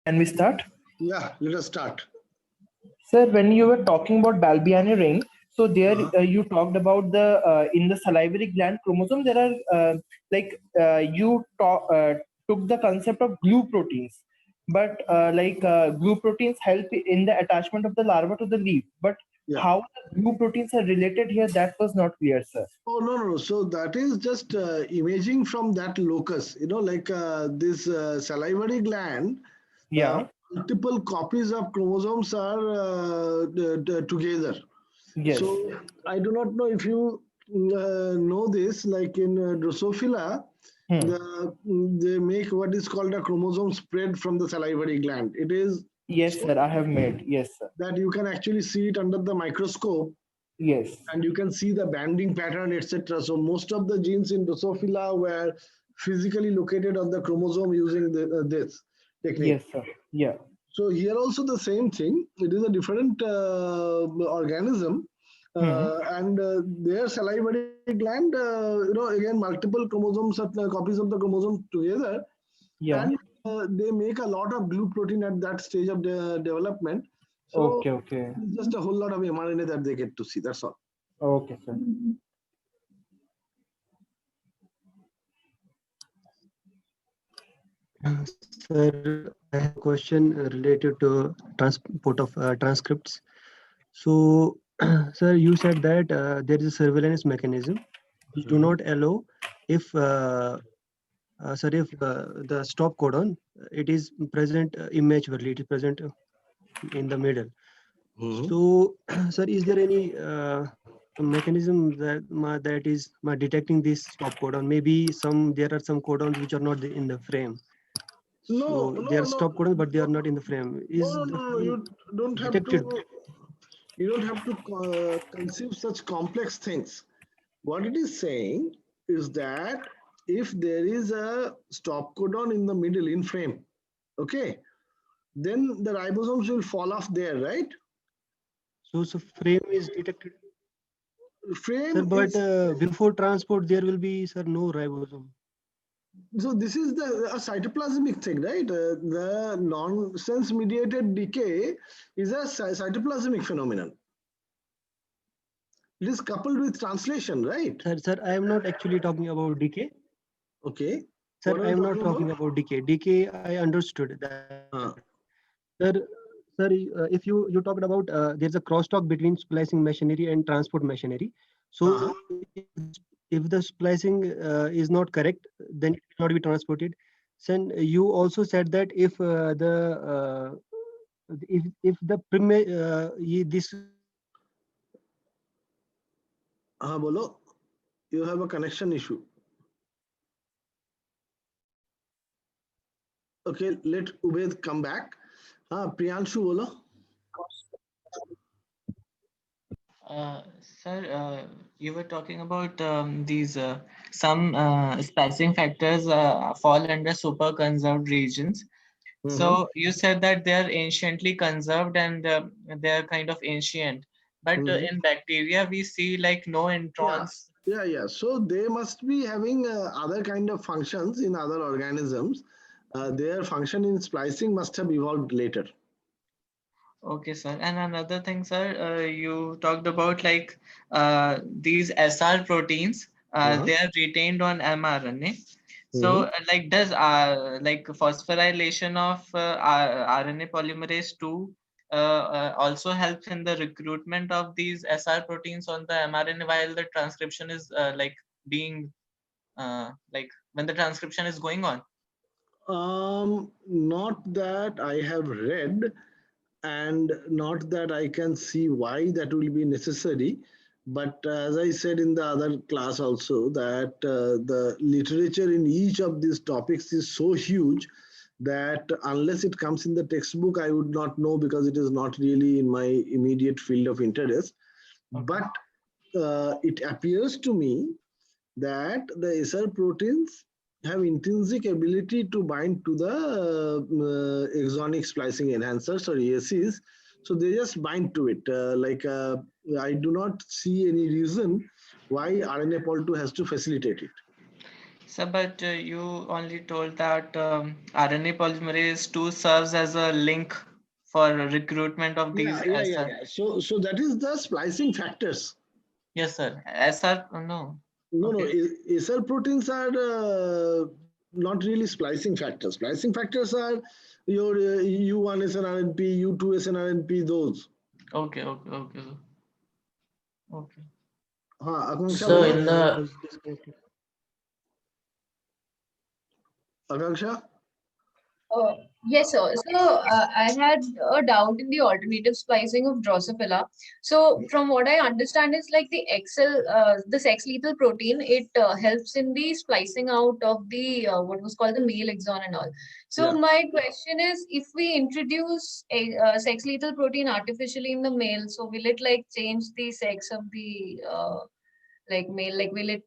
Can we start? Yeah, let us start. Sir, when you were talking about Balbiani ring, so there you talked about the in the salivary gland chromosome there are took the concept of glue proteins, but glue proteins help in the attachment of the larva to the leaf. But Yeah. how the glue proteins are related here, that was not clear, sir. Oh, no. So that is just imaging from that locus, like this salivary gland. Yeah. Multiple copies of chromosomes are together. Yes. So I do not know if you know this, like in Drosophila, they make what is called a chromosome spread from the salivary gland. It is Yes, so sir. I have made. Yes, sir. that you can actually see it under the microscope. Yes. And you can see the banding pattern, etc. So most of the genes in Drosophila were physically located on the chromosome using this technique. Yes, sir. Yeah. So here also the same thing. It is a different organism, and their salivary gland, again multiple chromosomes, copies of the chromosome together, Yeah. and they make a lot of glue protein at that stage of the development. So Okay. it's just a whole lot of mRNA that they get to see. That's all. Okay, sir. Sir, I have a question related to transport of transcripts. So, sir, you said that there is a surveillance mechanism which do not allow if, the stop codon, it is present immaturely, it is present in the middle. So, sir, is there any mechanism that is detecting this stop codon? Maybe there are some codons which are not in the frame. So they are stop codons, but they are not in the frame. No. You don't have detected? to. You don't have to conceive such complex things. What it is saying is that if there is a stop codon in the middle in frame, okay, then the ribosomes will fall off there, right? So frame is detected. Frame Sir, but is, before transport, there will be, sir, no ribosome. so this is a cytoplasmic thing, right? The nonsense mediated decay is a cytoplasmic phenomenon. It is coupled with translation, right? Sir, I am not actually talking about decay. Okay. Sir, I am not talking about decay. Decay, I understood that. Sir, if you talked about there's a crosstalk between splicing machinery and transport machinery. So if the splicing is not correct, then it cannot be transported. Then you also said that if this. Bolo, you have a connection issue. Okay, let Ubaid come back. Priyanshu, bolo. Sir, you were talking about these some splicing factors fall under super conserved regions. So you said that they are anciently conserved and they are kind of ancient. But in bacteria, we see like no introns. Yeah. So they must be having other kind of functions in other organisms. Their function in splicing must have evolved later. Okay, sir. And another thing, sir, you talked about like these SR proteins, they are retained on mRNA. So, like, does like phosphorylation of RNA polymerase 2 also helps in the recruitment of these SR proteins on the mRNA while the transcription is being like when the transcription is going on? Not that I have read, and not that I can see why that will be necessary. But as I said in the other class also, that the literature in each of these topics is so huge that unless it comes in the textbook, I would not know because it is not really in my immediate field of interest. But it appears to me that the SR proteins have intrinsic ability to bind to the exonic splicing enhancers or ESCs. So they just bind to it. I do not see any reason why RNA-Pol2 has to facilitate it. So, but you only told that RNA polymerase 2 serves as a link for recruitment of these SR. Yeah. So that is the splicing factors. Yes, sir. SR, no. No. Okay. Acyl proteins are not really splicing factors. Splicing factors are your U1 snRNP, U2 snRNP, those. Okay. Okay. Akanksha, So bolo. in I the was disconnected. Akanksha? Yes, sir. So I had a doubt in the alternative splicing of Drosophila. So from what I understand is like the the sex lethal protein, it helps in the splicing out of the what was called the male exon and all. So Yeah. my question is, if we introduce a sex lethal protein artificially in the male, so will it like change the sex of the like male? Like will it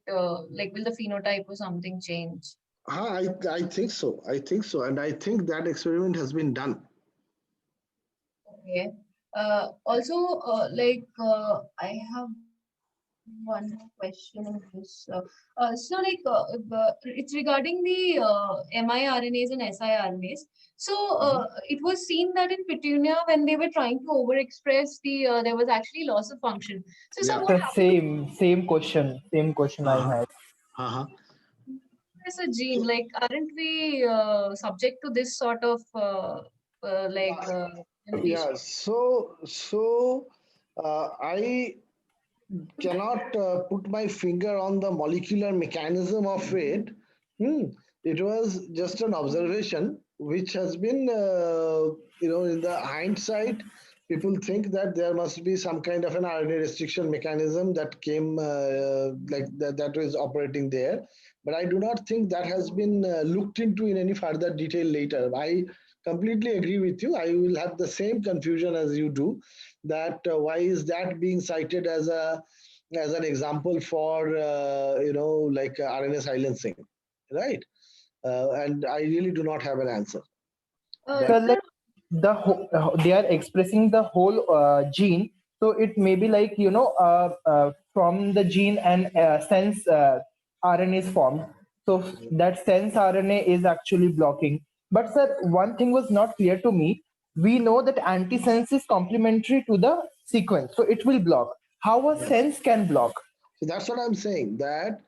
like will the phenotype or something change? I think so. And I think that experiment has been done. Okay. Also, I have one more question on this. It's regarding the miRNAs and siRNAs. So, it was seen that in Petunia, when they were trying to overexpress there was actually loss of function. So, Yeah. what The happens same question I Uh-huh. had. Uh-huh. if a gene? So, Like, aren't we subject to this sort of yeah. mutation? So I cannot put my finger on the molecular mechanism of it. Hmm. It was just an observation which has been, in the hindsight, people think that there must be some kind of an RNA restriction mechanism that came like that was operating there. But I do not think that has been looked into in any further detail later. I completely agree with you. I will have the same confusion as you do, that why is that being cited as an example for like RNA silencing, right? And I really do not have an answer. So But Sir, like they are expressing the whole gene. So it may be like from the gene and sense RNA is formed. So that sense RNA is actually blocking. But sir, one thing was not clear to me. We know that antisense is complementary to the sequence, so it will block. How a yeah, sense can block? so that's what I'm saying. That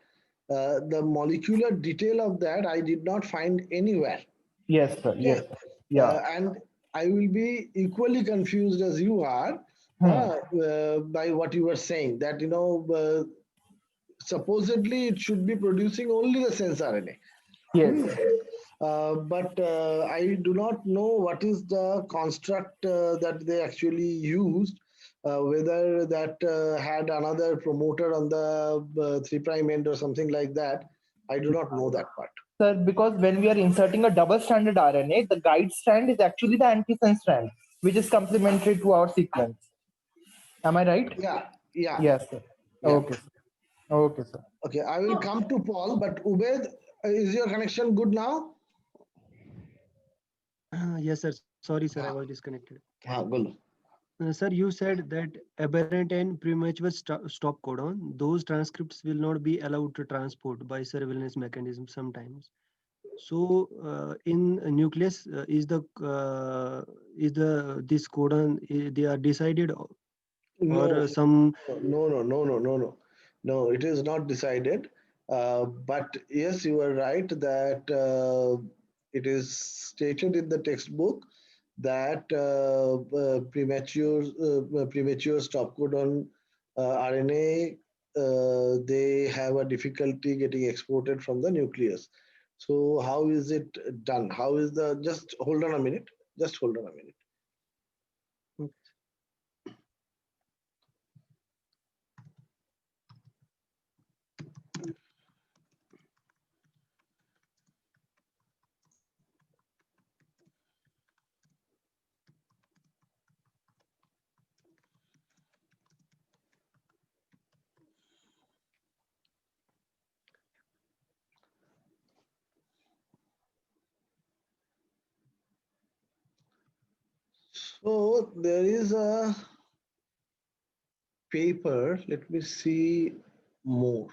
the molecular detail of that I did not find anywhere. Yes, sir. Okay, Yes, sir. Yeah. and I will be equally confused as you are Hmm. by what you were saying. That supposedly it should be producing only the sense RNA. Yes. Hmm. But I do not know what is the construct that they actually used, whether that had another promoter on the 3' end or something like that. I do not know that part. Sir, because when we are inserting a double-stranded RNA, the guide strand is actually the antisense strand, which is complementary to our sequence. Am I right? Yeah. Yes, sir. Yeah. Okay, sir. Okay, sir. Okay, I will come to Paul, but Ubed, is your connection good now? Yes, sir. Sorry, sir, I was disconnected. Good. Sir, you said that aberrant and premature stop codon, those transcripts will not be allowed to transport by surveillance mechanism sometimes. So, in a nucleus, this codon they are decided or No, some. no. It is not decided. But yes, you are right that it is stated in the textbook that premature stop codon RNA they have a difficulty getting exported from the nucleus. So how is it done? How is the just hold on a minute? Just hold on a minute. So there is a paper. Let me see more.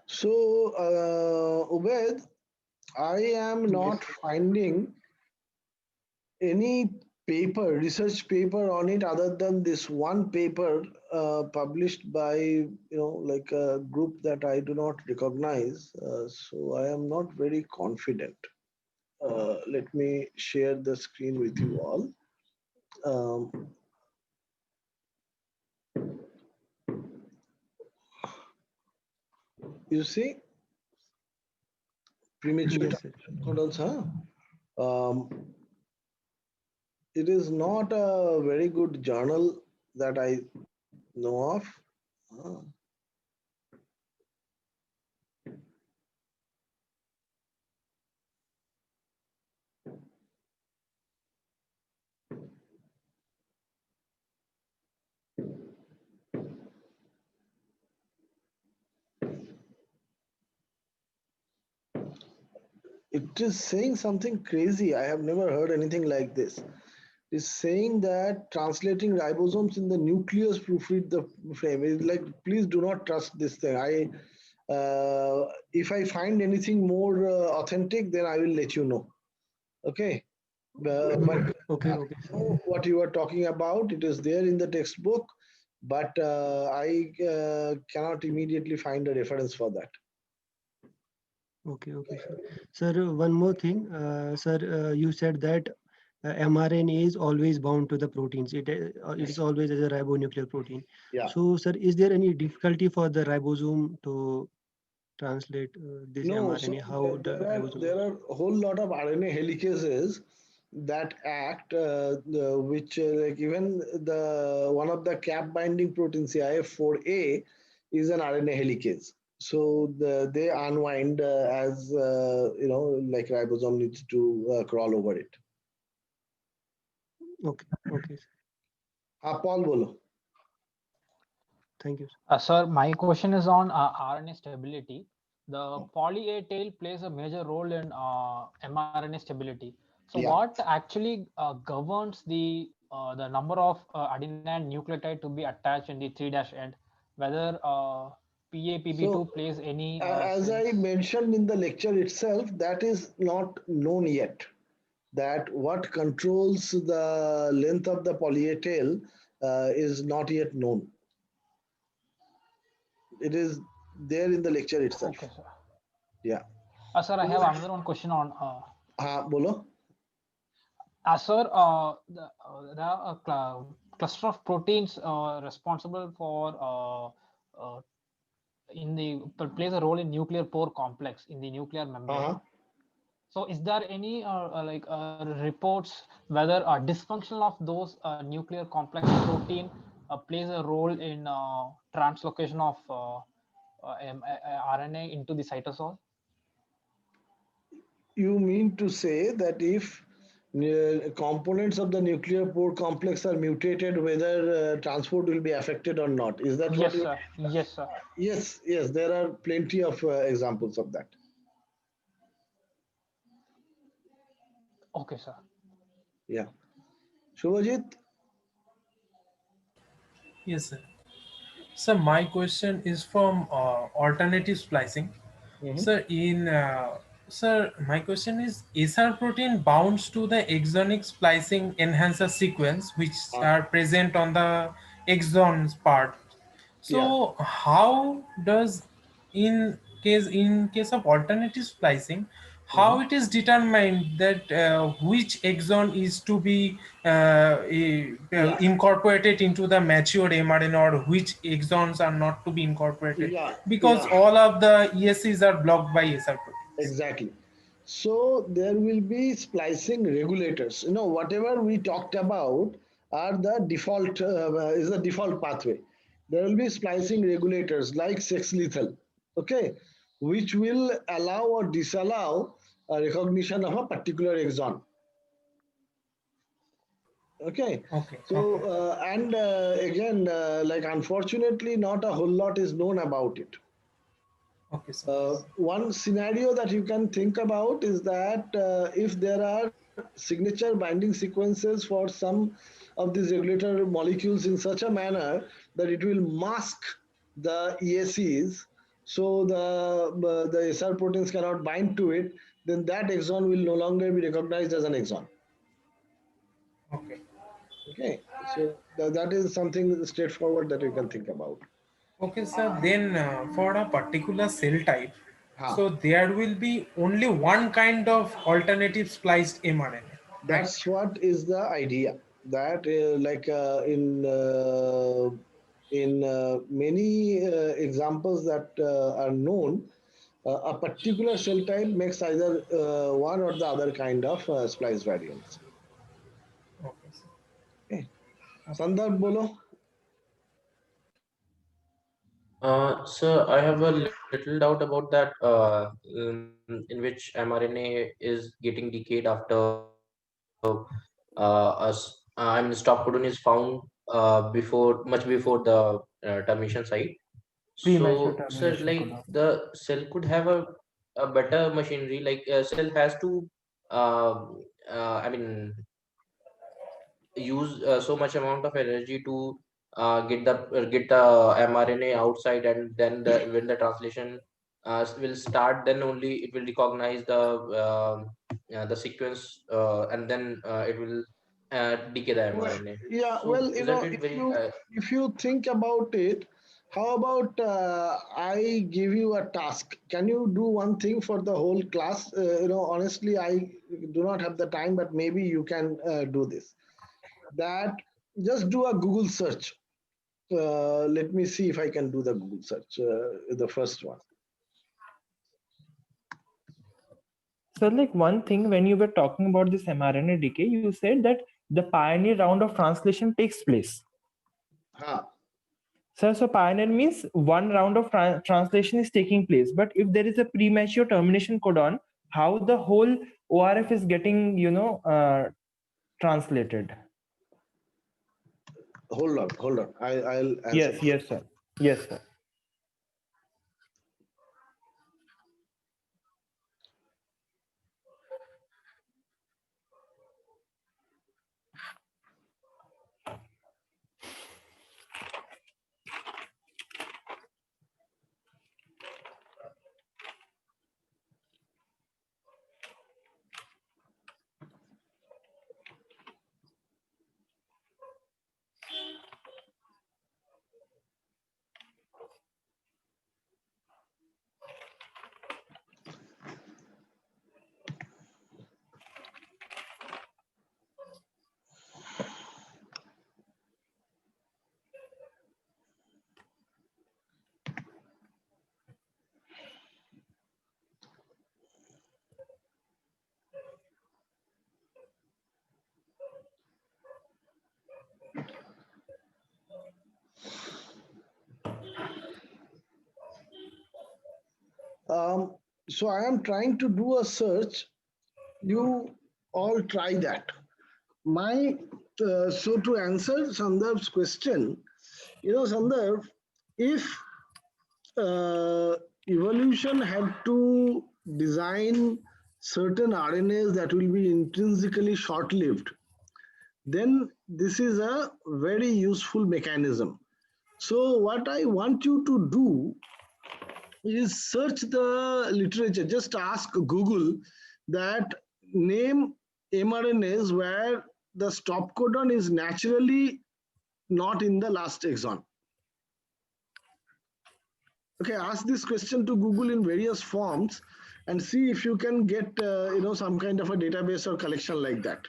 So, Ubaid, I am Yes. not finding any research paper on it other than this one paper published by, like a group that I do not recognize. So I am not very confident. Let me share the screen with you all. Um, you see, premature Yes, sir. concordance, huh? Um, it is not a very good journal that I know of. Uh, it is saying something crazy. I have never heard anything like this. Is saying that translating ribosomes in the nucleus proofread the frame. It's like, please do not trust this thing. If I find anything more authentic, then I will let you know. Okay. But Okay, I okay, sir. know what you are talking about. It is there in the textbook, but I cannot immediately find a reference for that. Okay, okay, sir. Sir, one more thing. Sir, you said that mRNA is always bound to the proteins. It is always as a ribonuclear protein. Yeah. So, sir, is there any difficulty for the ribosome to translate this No, so mRNA? How the ribosome there works? are a whole lot of RNA helicases that act, which like even the one of the cap binding proteins, CIF4A, is an RNA helicase. So they unwind as like ribosome needs to crawl over it. Okay, okay, sir. Paul, bolo. Thank you, sir. Sir, my question is on RNA stability. The poly A tail plays a major role in mRNA stability. So, Yeah. what actually governs the number of adenine nucleotide to be attached in the 3' end? Whether So, PAPB2 plays any as I sense? mentioned in the lecture itself, that is not known yet. That what controls the length of the poly A tail is not yet known. It is there in the lecture itself. Okay, sir. Yeah. Sir, I have another one question on. Bolo. Sir, there are a cluster of proteins responsible for plays a role in nuclear pore complex in the nuclear membrane. So, is there any reports whether dysfunction of those nuclear complex protein plays a role in translocation of RNA into the cytosol? You mean to say that if components of the nuclear pore complex are mutated, whether transport will be affected or not? Is that what Yes, you? sir. Yes, sir. Yes, yes. There are plenty of examples of that. Okay, sir. Yeah. Shubhajit? Yes, sir. So my question is from alternative splicing. Sir, my question is: SR protein bounds to the exonic splicing enhancer sequence, which are present on the exons part. Yeah. So how does in case of alternative splicing, how it is determined that which exon is to be Yeah. incorporated into the mature mRNA, or which exons are not to be incorporated, Yeah. because Yeah. all of the ESCs are blocked by SR proteins. Exactly. So there will be splicing regulators. Whatever we talked about are the default is the default pathway. There will be splicing regulators like sex lethal, okay, which will allow or disallow recognition of a particular exon. Okay. Okay. So Okay. and again, like unfortunately, not a whole lot is known about it. Okay, sir. One scenario that you can think about is that if there are signature binding sequences for some of these regulator molecules in such a manner that it will mask the ESCs, so the SR proteins cannot bind to it, then that exon will no longer be recognized as an exon. Okay. Okay, so that is something straightforward that you can think about. Okay, sir. Then for a particular cell type, Ha. so there will be only one kind of alternative spliced mRNA, right? That's what is the idea. That like in many examples that are known, a particular cell type makes either one or the other kind of splice variants. Okay, sir. Okay. Sandharb, bolo. So I have a little doubt about that, in which mRNA is getting decayed after stop codon is found much before the termination site. Premature So, sir, termination like codon. the cell could have a better machinery. Like cell has to, uh, I mean, use so much amount of energy to get the mRNA outside, and then when the translation will start, then only it will recognize the sequence, and then it will decay the Well, mRNA. yeah, So well, isn't it very if you think about it, how about I give you a task? Can you do one thing for the whole class? Honestly, I do not have the time, but maybe you can do this. That just do a Google search. Let me see if I can do the Google search. The first one. So, like one thing, when you were talking about this mRNA decay, you said that the pioneer round of translation takes place. Ha. So pioneer means one round of translation is taking place. But if there is a premature termination codon, how the whole ORF is getting, translated? Hold on, hold on. I'll answer. Yes, sir. Yes, sir. So I am trying to do a search. You all try that. So to answer Sandarb's question, Sandarbh, if evolution had to design certain RNAs that will be intrinsically short-lived, then this is a very useful mechanism. So what I want you to do is search the literature. Just ask Google that name mRNAs where the stop codon is naturally not in the last exon. Okay, ask this question to Google in various forms and see if you can get some kind of a database or collection like that.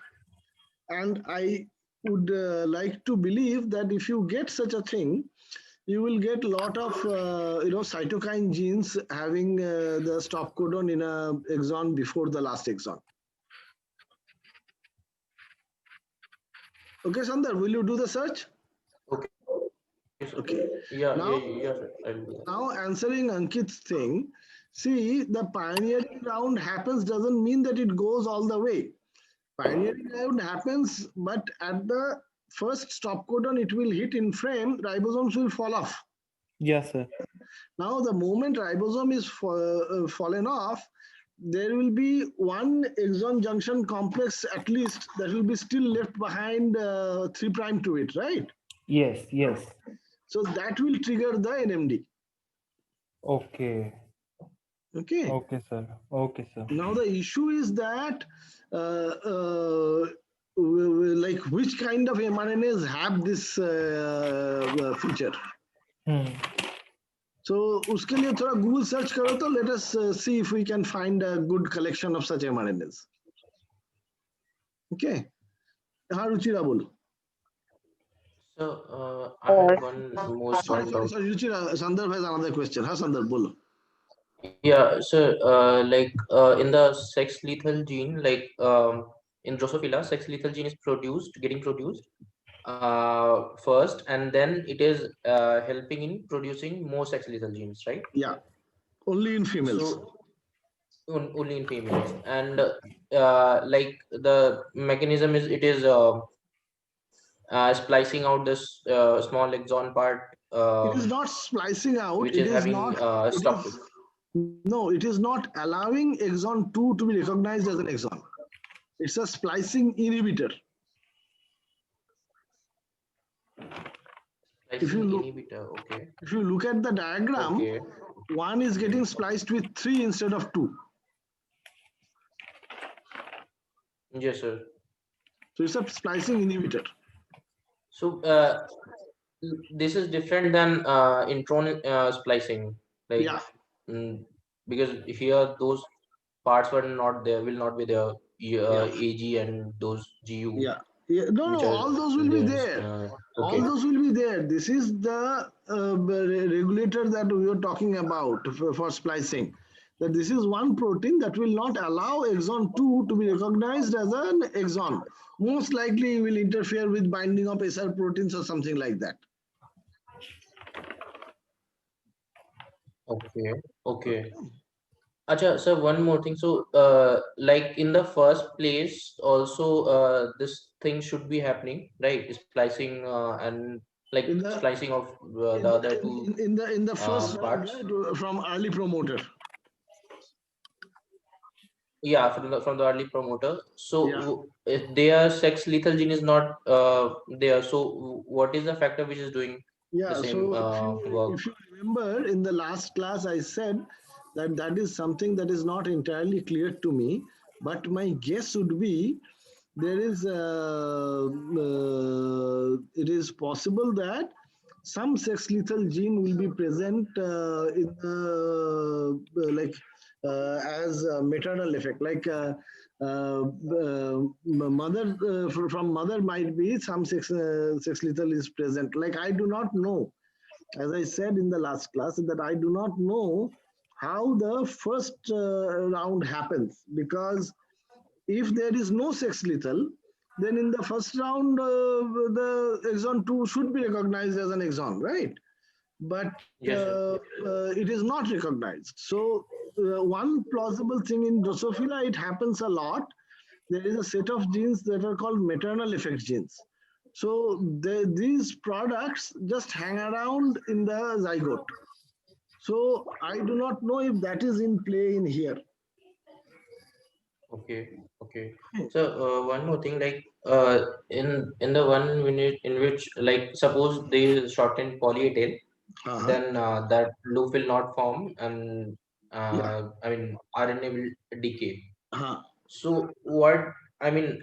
And I would like to believe that if you get such a thing, you will get a lot of cytokine genes having the stop codon in a exon before the last exon. Okay, Sandar, will you do the search? okay. Okay. Yeah, Now, yeah, sir. I'll do that. now answering Ankit's thing, see, the pioneering round happens doesn't mean that it goes all the way. Pioneering round happens, but at the first stop codon, it will hit in frame, ribosomes will fall off. Yes, sir. Now, the moment ribosome is fallen off, there will be one exon junction complex at least that will be still left behind 3' to it, right? Yes, yes. So that will trigger the NMD. Okay. Okay. Okay, sir. Okay, sir. Now the issue is that like which kind of mRNAs have this feature. So उसके लिए थोड़ा Google search करो तो let us see if we can find a good collection of such mRNAs. Okay. हाँ रुचिरा बोलो. So I have one more Sorry, Ruchira, Sandarbh has another question. हाँ Sandarbh बोलो. Yeah, so like in the sex lethal gene, like in Drosophila, sex lethal gene is getting produced first, and then it is helping in producing more sex lethal genes, right? Yeah, only in females. So only in females, and like the mechanism is it is splicing out this small exon part. It is not splicing out. Which it is is having not. stopped. No, it is not allowing exon 2 to be recognized as an exon. It's a splicing inhibitor. If you look at the diagram, okay. One is getting spliced with 3 instead of 2. Yes, sir. So it's a splicing inhibitor. So this is different than intron splicing, like yeah. Because here those parts were not there, will not be there. AG and those GU. Yeah. No, all those will be there. Okay. All those will be there. This is the regulator that we were talking about for splicing. That this is one protein that will not allow exon 2 to be recognized as an exon. Most likely will interfere with binding of SR proteins or something like that. Okay. Acha, so one more thing. So, like in the first place, also this thing should be happening, right? Splicing and like splicing of the other two in the first parts from early promoter. Yeah, from the early promoter. So if their sex lethal gene is not there, so what is the factor which is doing the same work? If you remember, in the last class I said that is something that is not entirely clear to me, but my guess would be there is it is possible that some sex lethal gene will be present in like as a maternal effect, like mother from mother might be some sex lethal is present. Like I do not know, as I said in the last class, that I do not know how the first round happens, because if there is no sex lethal, then in the first round the exon 2 should be recognized as an exon, right? But it is not recognized. So one plausible thing in Drosophila, it happens a lot. There is a set of genes that are called maternal effect genes. So these products just hang around in the zygote. So I do not know if that is in play in here. Okay. So one more thing, like in the 1 minute in which, like, suppose they shorten poly A tail, then that loop will not form, and I mean RNA will decay. So what I mean,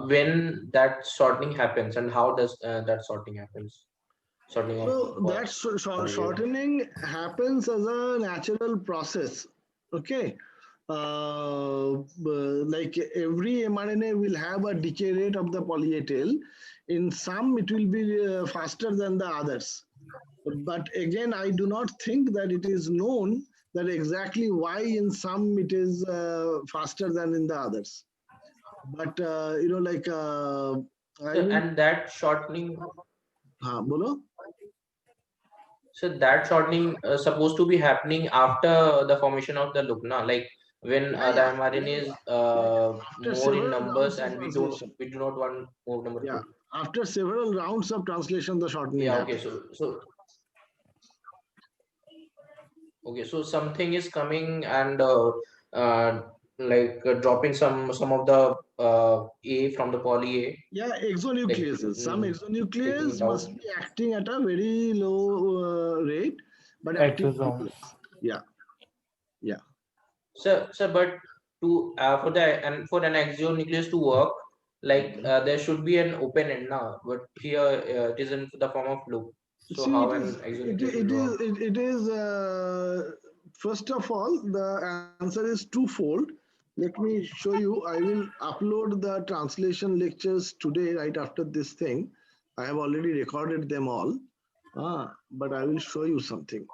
when that sorting happens, and how does that sorting happens? Sorting so that shortening happens as a natural process. Okay. Like every mRNA will have a decay rate of the poly A tail. In some, it will be faster than the others. But again, I do not think that it is known that exactly why in some it is faster than in the others. But you know, like and that shortening. Bolo? So that shortening supposed to be happening after the formation of the lugna, like when the mRNA is more in numbers, and we do not want more number. Yeah, after several rounds of translation, the shortening. Yeah. Okay. So Okay, so something is coming and dropping some of the A from the poly A, Yeah, like exonucleases. Some taking exonuclease it out. must be acting at a very low rate, but acting Exosomes. nonetheless. Yeah, yeah. So, but to for an exonuclease to work, like there should be an open end now, but here it is in the form of loop. So See, how an exonuclease will work? it is. First of all, the answer is twofold. Let me show you. I will upload the translation lectures today, right after this thing. I have already recorded them all, but I will show you something.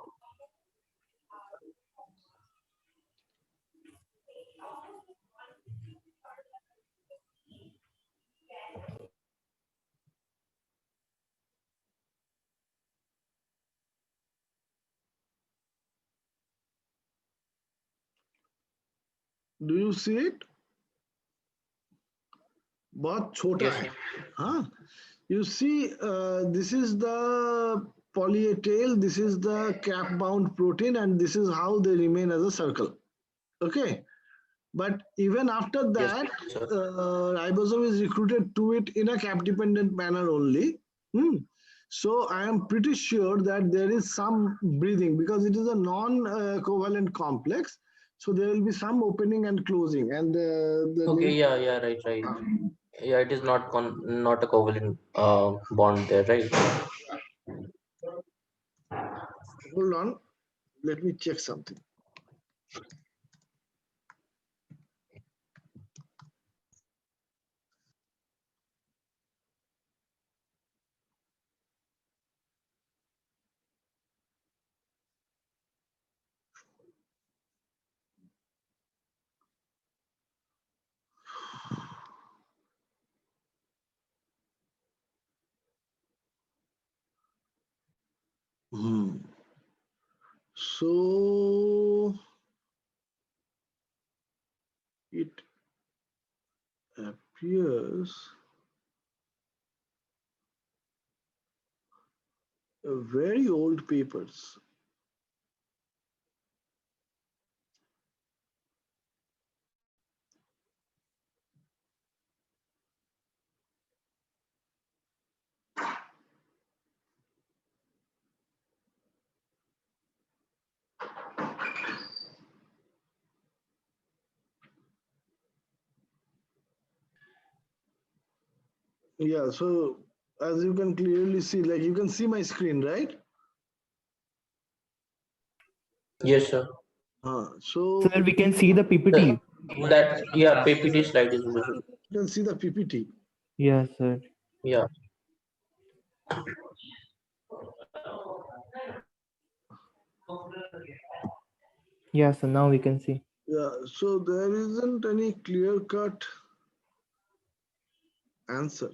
Do you see it? बहुत छोटा Yes, है. sir. हाँ. You see, this is the poly A tail, this is the cap bound protein, and this is how they remain as a circle. Okay. But even after Yes, that, sir. ribosome is recruited to it in a cap dependent manner only. So I am pretty sure that there is some breathing because it is a non-covalent complex. So there will be some opening and closing, and Okay, yeah, right. Yeah, it is not a covalent bond there, right? hold on, let me check something. So it appears very old papers. Yeah, so as you can clearly see, like you can see my screen, right? Yes, sir. So Sir, we can see the PPT. That PPT slide is visible. you can see the PPT. Yes, sir. Yeah. Yes, sir. Now we can see. Yeah, so there isn't any clear-cut answer.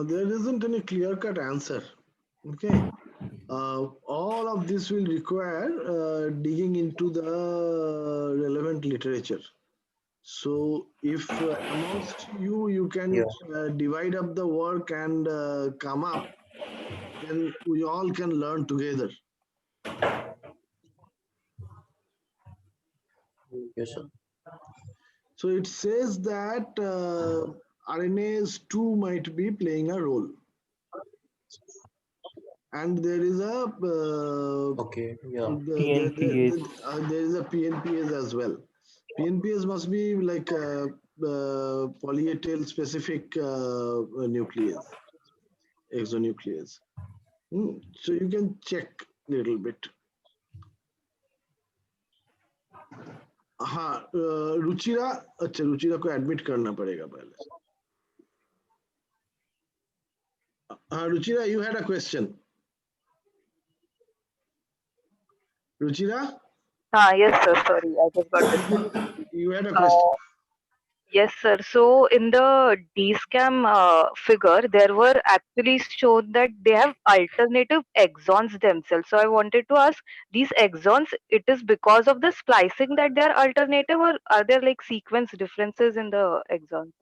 There isn't any clear-cut answer. Okay. All of this will require digging into the relevant literature. So if amongst you can divide up the work and come up, then we all can learn together. Yes, sir. So it says that RNase too might be playing a role. And there is a there is a PNPase as well. PNPase must be like a poly A tail specific nuclease, exonuclease. So you can check a little bit. हाँ, रुचिरा, अच्छा रुचिरा को admit करना पड़ेगा पहले. हाँ, Ruchira, you had a question. Ruchira? Yes, sir. Sorry, I just got disconnected. You had a question. Yes, sir. So in the DSCAM figure, there were actually shown that they have alternative exons themselves. So I wanted to ask, these exons, it is because of the splicing that they are alternative, or are there like sequence differences in the exons?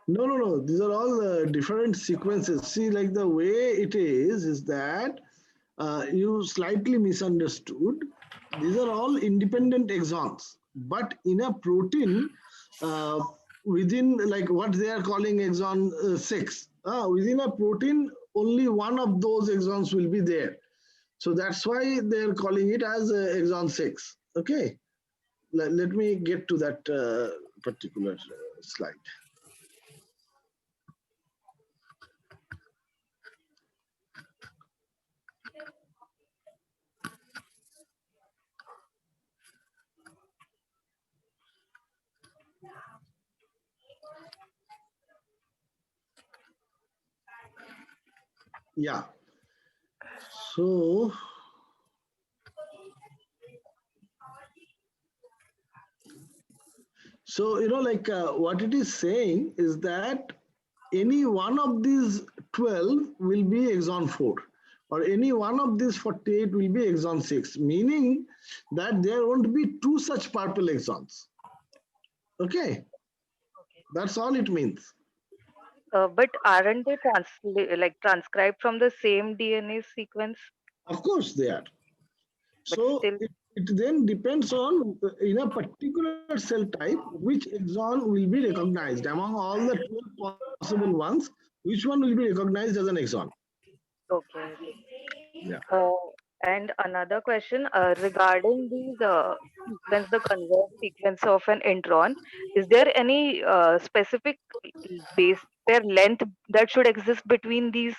No, no, no. These are all different sequences. See, like the way it is that you slightly misunderstood. These are all independent exons, but in a protein, uh, within like what they are calling exon 6, within a protein, only one of those exons will be there. So that's why they're calling it as exon 6. Okay, let me get to that particular slide. Yeah. So like what it is saying is that any one of these 12 will be exon 4, or any one of these 48 will be exon 6, meaning that there won't be two such purple exons. Okay, that's all it means. But aren't they transcribed from the same DNA sequence? Of course they are. But So still, it then depends on in a particular cell type which exon will be recognized among all the 12 possible ones. Which one will be recognized as an exon? okay. Yeah. And another question regarding these the conserved sequence of an intron, is there any specific base pair length that should exist between these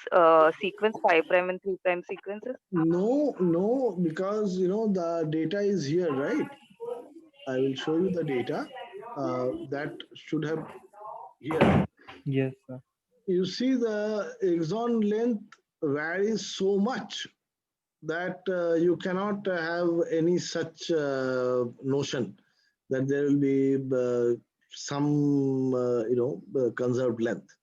sequence 5' and 3' sequences? No, because the data is here, right? I will show you the data that should have here. Yes, sir. You see the exon length varies so much that you cannot have any such notion that there will be some conserved length.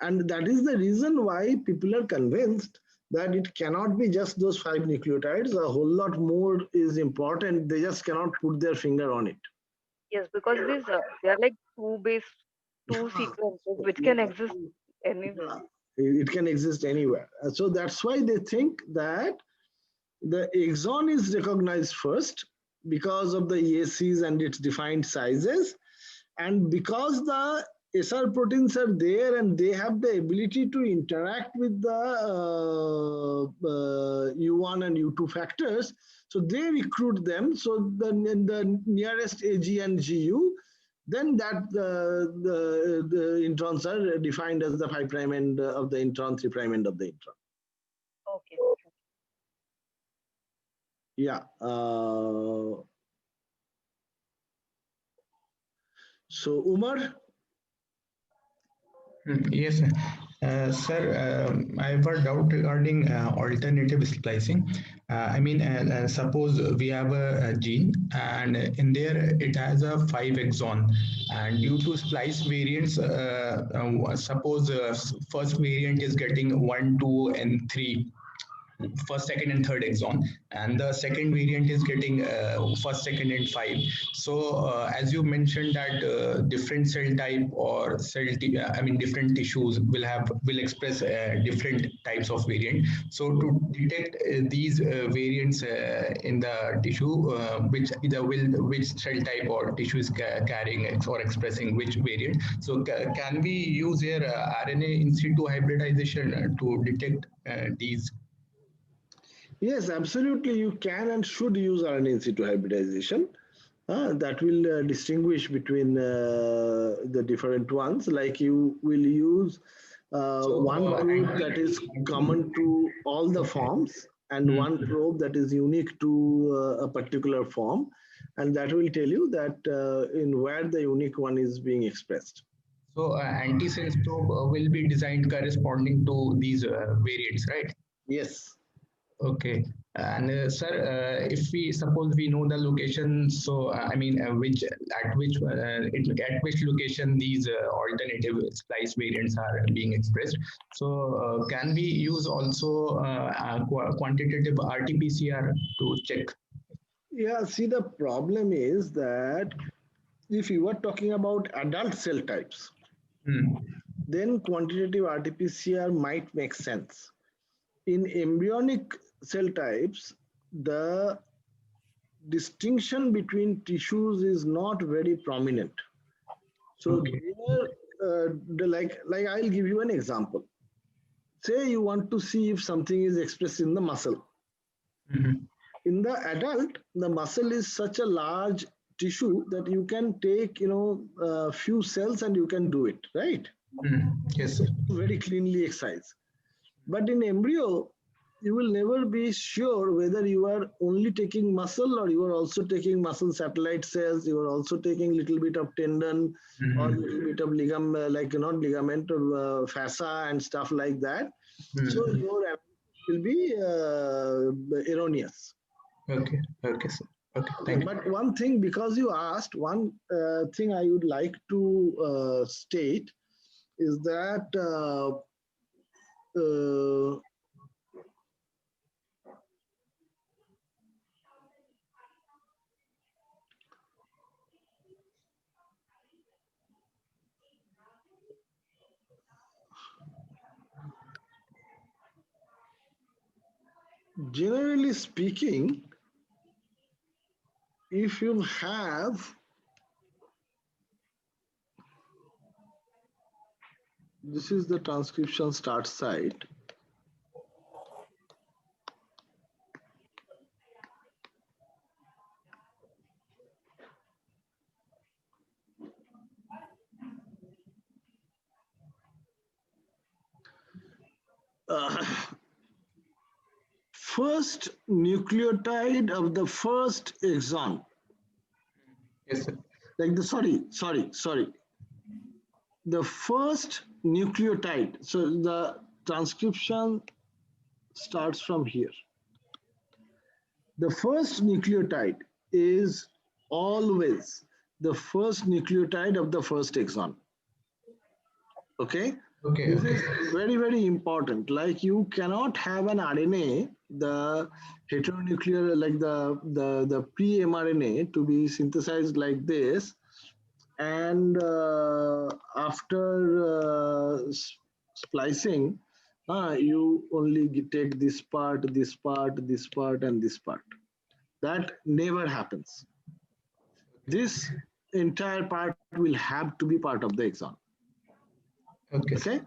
And that is the reason why people are convinced that it cannot be just those 5 nucleotides. A whole lot more is important. They just cannot put their finger on it. Yes, because these they are like two sequences which can exist anywhere. It can exist anywhere. So that's why they think that the exon is recognized first because of the ESCs and its defined sizes, and because the SR proteins are there and they have the ability to interact with the U1 and U2 factors, so they recruit them. So the nearest AG and GU, then that the introns are defined as the 5' end of the intron, 3' end of the intron. Okay. Yeah. So Umar? Yes, sir. I have a doubt regarding alternative splicing. Suppose we have a gene, and in there it has a 5 exon, and due to splice variants, suppose first variant is getting 1, 2, and 3. First, second, and third exon, and the second variant is getting first, second, and 5. So, as you mentioned that different cell type or different tissues will express different types of variant. So, to detect these variants in the tissue, which cell type or tissue is carrying or expressing which variant. So, can we use here RNA in situ hybridization to detect these? Yes, absolutely. You can and should use RNA in situ hybridization. That will distinguish between the different ones. Like you will use one probe that is common to all the forms, and one probe that is unique to a particular form, and that will tell you that in where the unique one is being expressed. So antisense probe will be designed corresponding to these variants, right? Yes. Okay. And sir, if we suppose we know the location, so I mean, at which location these alternative splice variants are being expressed. So can we use also quantitative RT-PCR to check? Yeah, see, the problem is that if you are talking about adult cell types, then quantitative RT-PCR might make sense. In embryonic cell types, the distinction between tissues is not very prominent. So like I'll give you an example. Say you want to see if something is expressed in the muscle. In the adult, the muscle is such a large tissue that you can take, a few cells and you can do it, right? Yes, sir. Very cleanly excised. But in embryo, you will never be sure whether you are only taking muscle or you are also taking muscle satellite cells. You are also taking a little bit of tendon or a little bit of ligament, not ligament, fascia and stuff like that. So your will be erroneous. Okay, sir. Okay, thank you. But one thing, because you asked, one thing I would like to state is that generally speaking, if you have this is the transcription start site. First nucleotide of the first exon. Yes, sir. Like the sorry. The first nucleotide. So the transcription starts from here. The first nucleotide is always the first nucleotide of the first exon. Okay? Okay. This is very, very important. Like you cannot have an RNA, the heteronuclear, like the pre-mRNA to be synthesized like this, and after splicing, you only take this part, and this part. That never happens. This entire part will have to be part of the exon. Okay.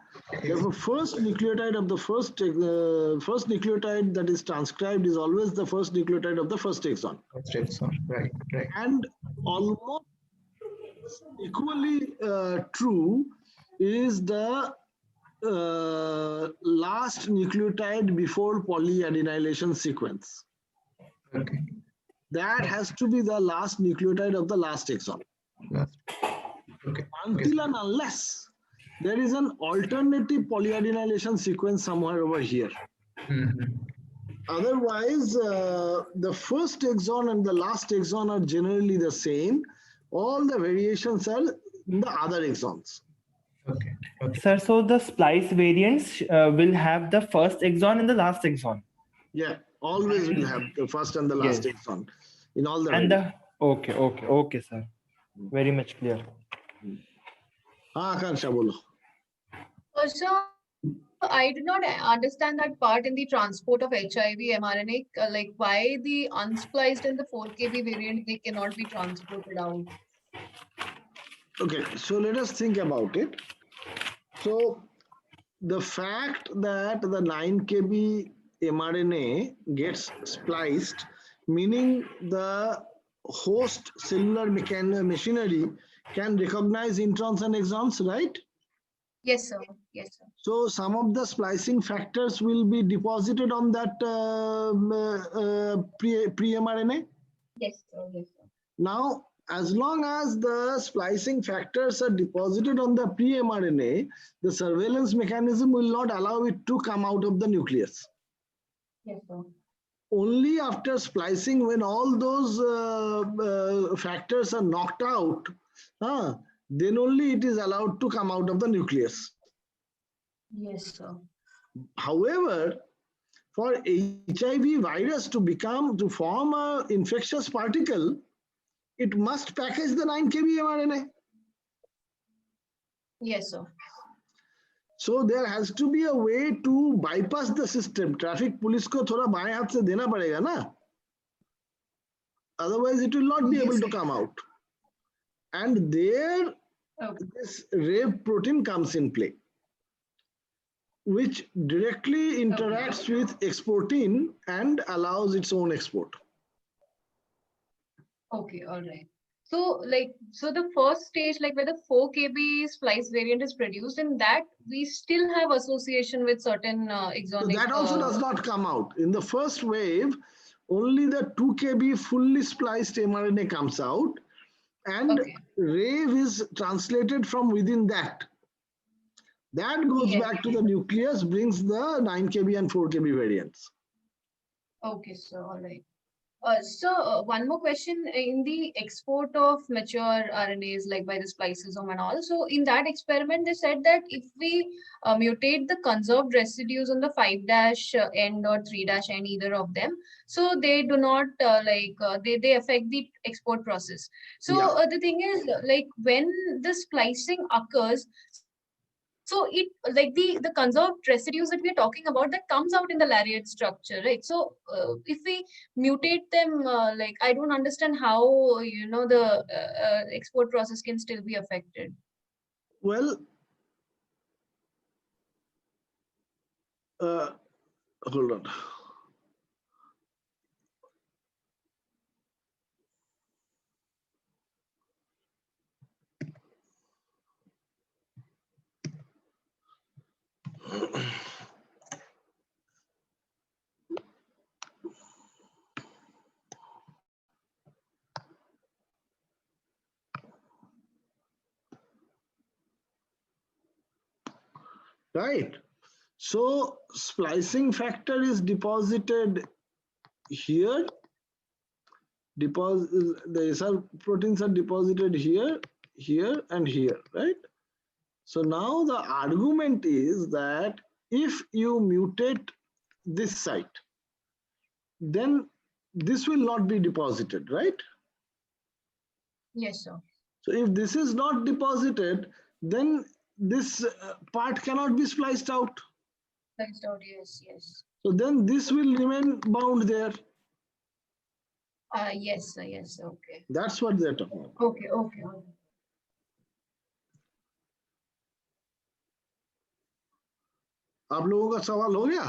Therefore, first nucleotide of the first nucleotide that is transcribed is always the first nucleotide of the first exon. First exon, right. And almost equally true is the last nucleotide before polyadenylation sequence. Okay. That has to be the last nucleotide of the last exon. Okay. Until and unless there is an alternative polyadenylation sequence somewhere over here. Otherwise, the first exon and the last exon are generally the same. All the variations are in the other exons. Okay. Sir, so the splice variants will have the first exon and the last exon. Yeah, always will have the first and the last exon in all the and variants. Okay, sir. Very much clear. Akansha, bolo. So I did not understand that part in the transport of HIV mRNA, like why the unspliced and the 4 kb variant, they cannot be transported out. Okay, so let us think about it. So the fact that the 9 kb mRNA gets spliced, meaning the host cellular machinery can recognize introns and exons, right? Yes, sir. Yes, sir. So some of the splicing factors will be deposited on that pre-mRNA? Yes, sir. Yes, sir. Now, as long as the splicing factors are deposited on the pre-mRNA, the surveillance mechanism will not allow it to come out of the nucleus. Yes, sir. only after splicing, when all those factors are knocked out, then only it is allowed to come out of the nucleus. Yes, sir. However, for HIV virus to form an infectious particle, it must package the 9 kb mRNA. Yes, sir. So there has to be a way to bypass the system. Traffic police ko thoda baएं हाथ से देना पड़ेगा ना. Otherwise, it will not be able to come out. And there, this RAVE protein comes in play, which directly interacts with exportin and allows its own export. Okay, all right. So, the first stage, like where the 4 kb splice variant is produced, in that we still have association with certain exonic. So that also does not come out. In the first wave, only the 2 kb fully spliced mRNA comes out, and RAVE is translated from within that. That goes back to the nucleus, brings the 9 kb and 4 kb variants. Okay, so all right. So one more question in the export of mature RNAs, like by the spliceosome and all. So in that experiment, they said that if we mutate the conserved residues on the 5' end or 3' end, either of them, so they do not they affect the export process. So the thing is, like when the splicing occurs, so it like the conserved residues that we're talking about, that comes out in the lariat structure, right? So if we mutate them, like I don't understand how the export process can still be affected. Well, hold on. Right. So splicing factor is deposited here. The SR proteins are deposited here, here, and here, right? So now the argument is that if you mutate this site, then this will not be deposited, right? Yes, sir. So if this is not deposited, then this part cannot be spliced out. Spliced out, yes, yes. So then this will remain bound there. Yes, sir, yes, okay. That's what they're talking about. Okay, okay. आप लोगों का सवाल हो गया?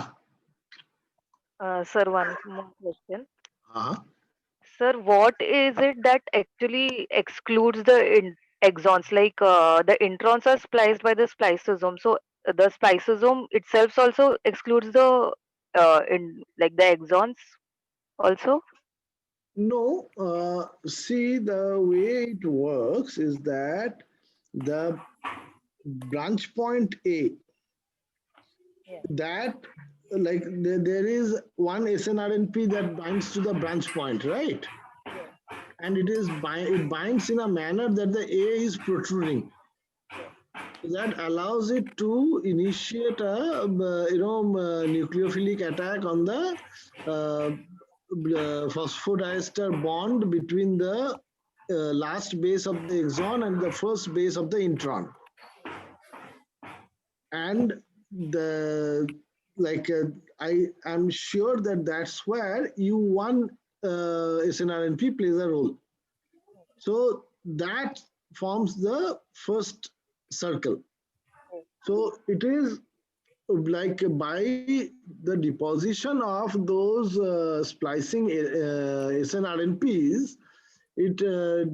Sir, one more question. हाँ. Sir, what is it that actually excludes the exons? Like the introns are spliced by the spliceosome, so the spliceosome itself also excludes the the exons also? No, see, the way it works is that the branch point A, that like there is one SNRNP that binds to the branch point, right? And it binds in a manner that the A is protruding. That allows it to initiate a nucleophilic attack on the phosphodiester bond between the last base of the exon and the first base of the intron. And I am sure that that's where U1 SNRNP plays a role. So that forms the first circle. So it is like by the deposition of those splicing SNRNPs, it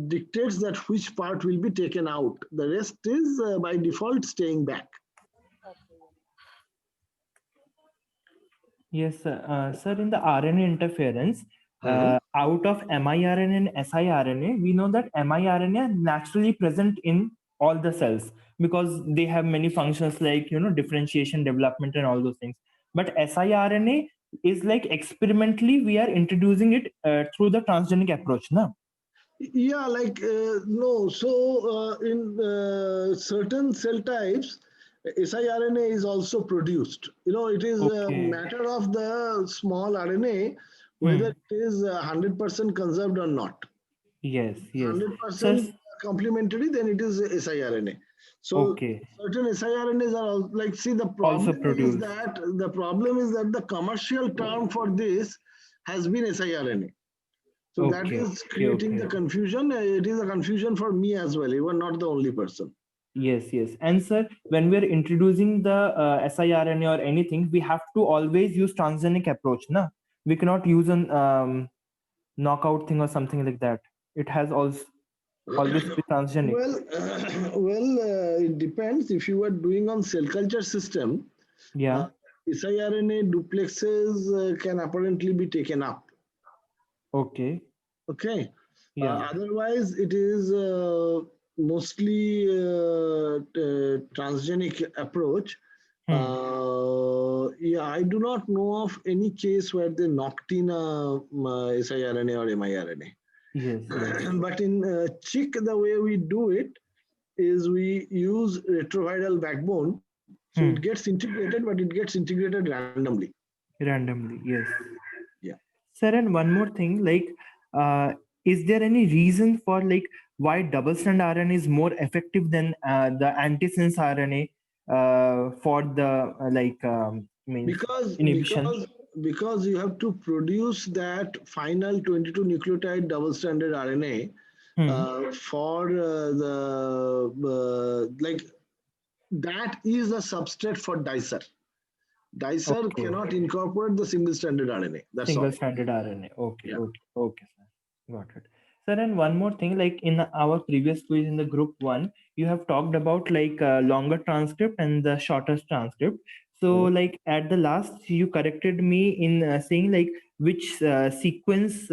dictates that which part will be taken out. The rest is by default staying back. Yes, sir, in the RNA interference, out of miRNA and siRNA, we know that miRNA are naturally present in all the cells because they have many functions like, differentiation, development, and all those things. But siRNA, is like experimentally we are introducing it through the transgenic approach, na? Yeah, like no. So in certain cell types, siRNA is also produced. It is a Okay. matter of the small RNA whether it is 100% conserved or not. Yes, yes. 100% complementary, then it is siRNA. So Okay. certain siRNAs are like, see, the Also problem is produced. that the commercial term for this has been siRNA. So that Okay, is okay, creating the okay. confusion. It is a confusion for me as well. You are not the only person. Yes, yes. And sir, when we're introducing the siRNA or anything, we have to always use transgenic approach, na? We cannot use an knockout thing or something like that. It has also always be transgenic. Well, it depends. If you are doing on cell culture system, Yeah. siRNA duplexes can apparently be taken up. Okay. Okay. Yeah. Otherwise, it is mostly transgenic approach. Yeah, I do not know of any case where they knocked in siRNA or miRNA. Yes, yes. But in CHIK, the way we do it is we use retroviral backbone. So it gets integrated, but it gets integrated randomly. Randomly, yes. Yeah. Sir, and one more thing, like, is there any reason for like why double-strand RNA is more effective than the antisense RNA for the means inhibition? Because you have to produce that final 22 nucleotide double-stranded RNA for like that is a substrate for dicer. Dicer cannot incorporate the single-stranded RNA. That's all. Single-stranded RNA. Okay, okay, sir. Got it. Sir, and one more thing, like in our previous quiz in the group 1, you have talked about like longer transcript and the shorter transcript. So like at the last, you corrected me in saying like which sequence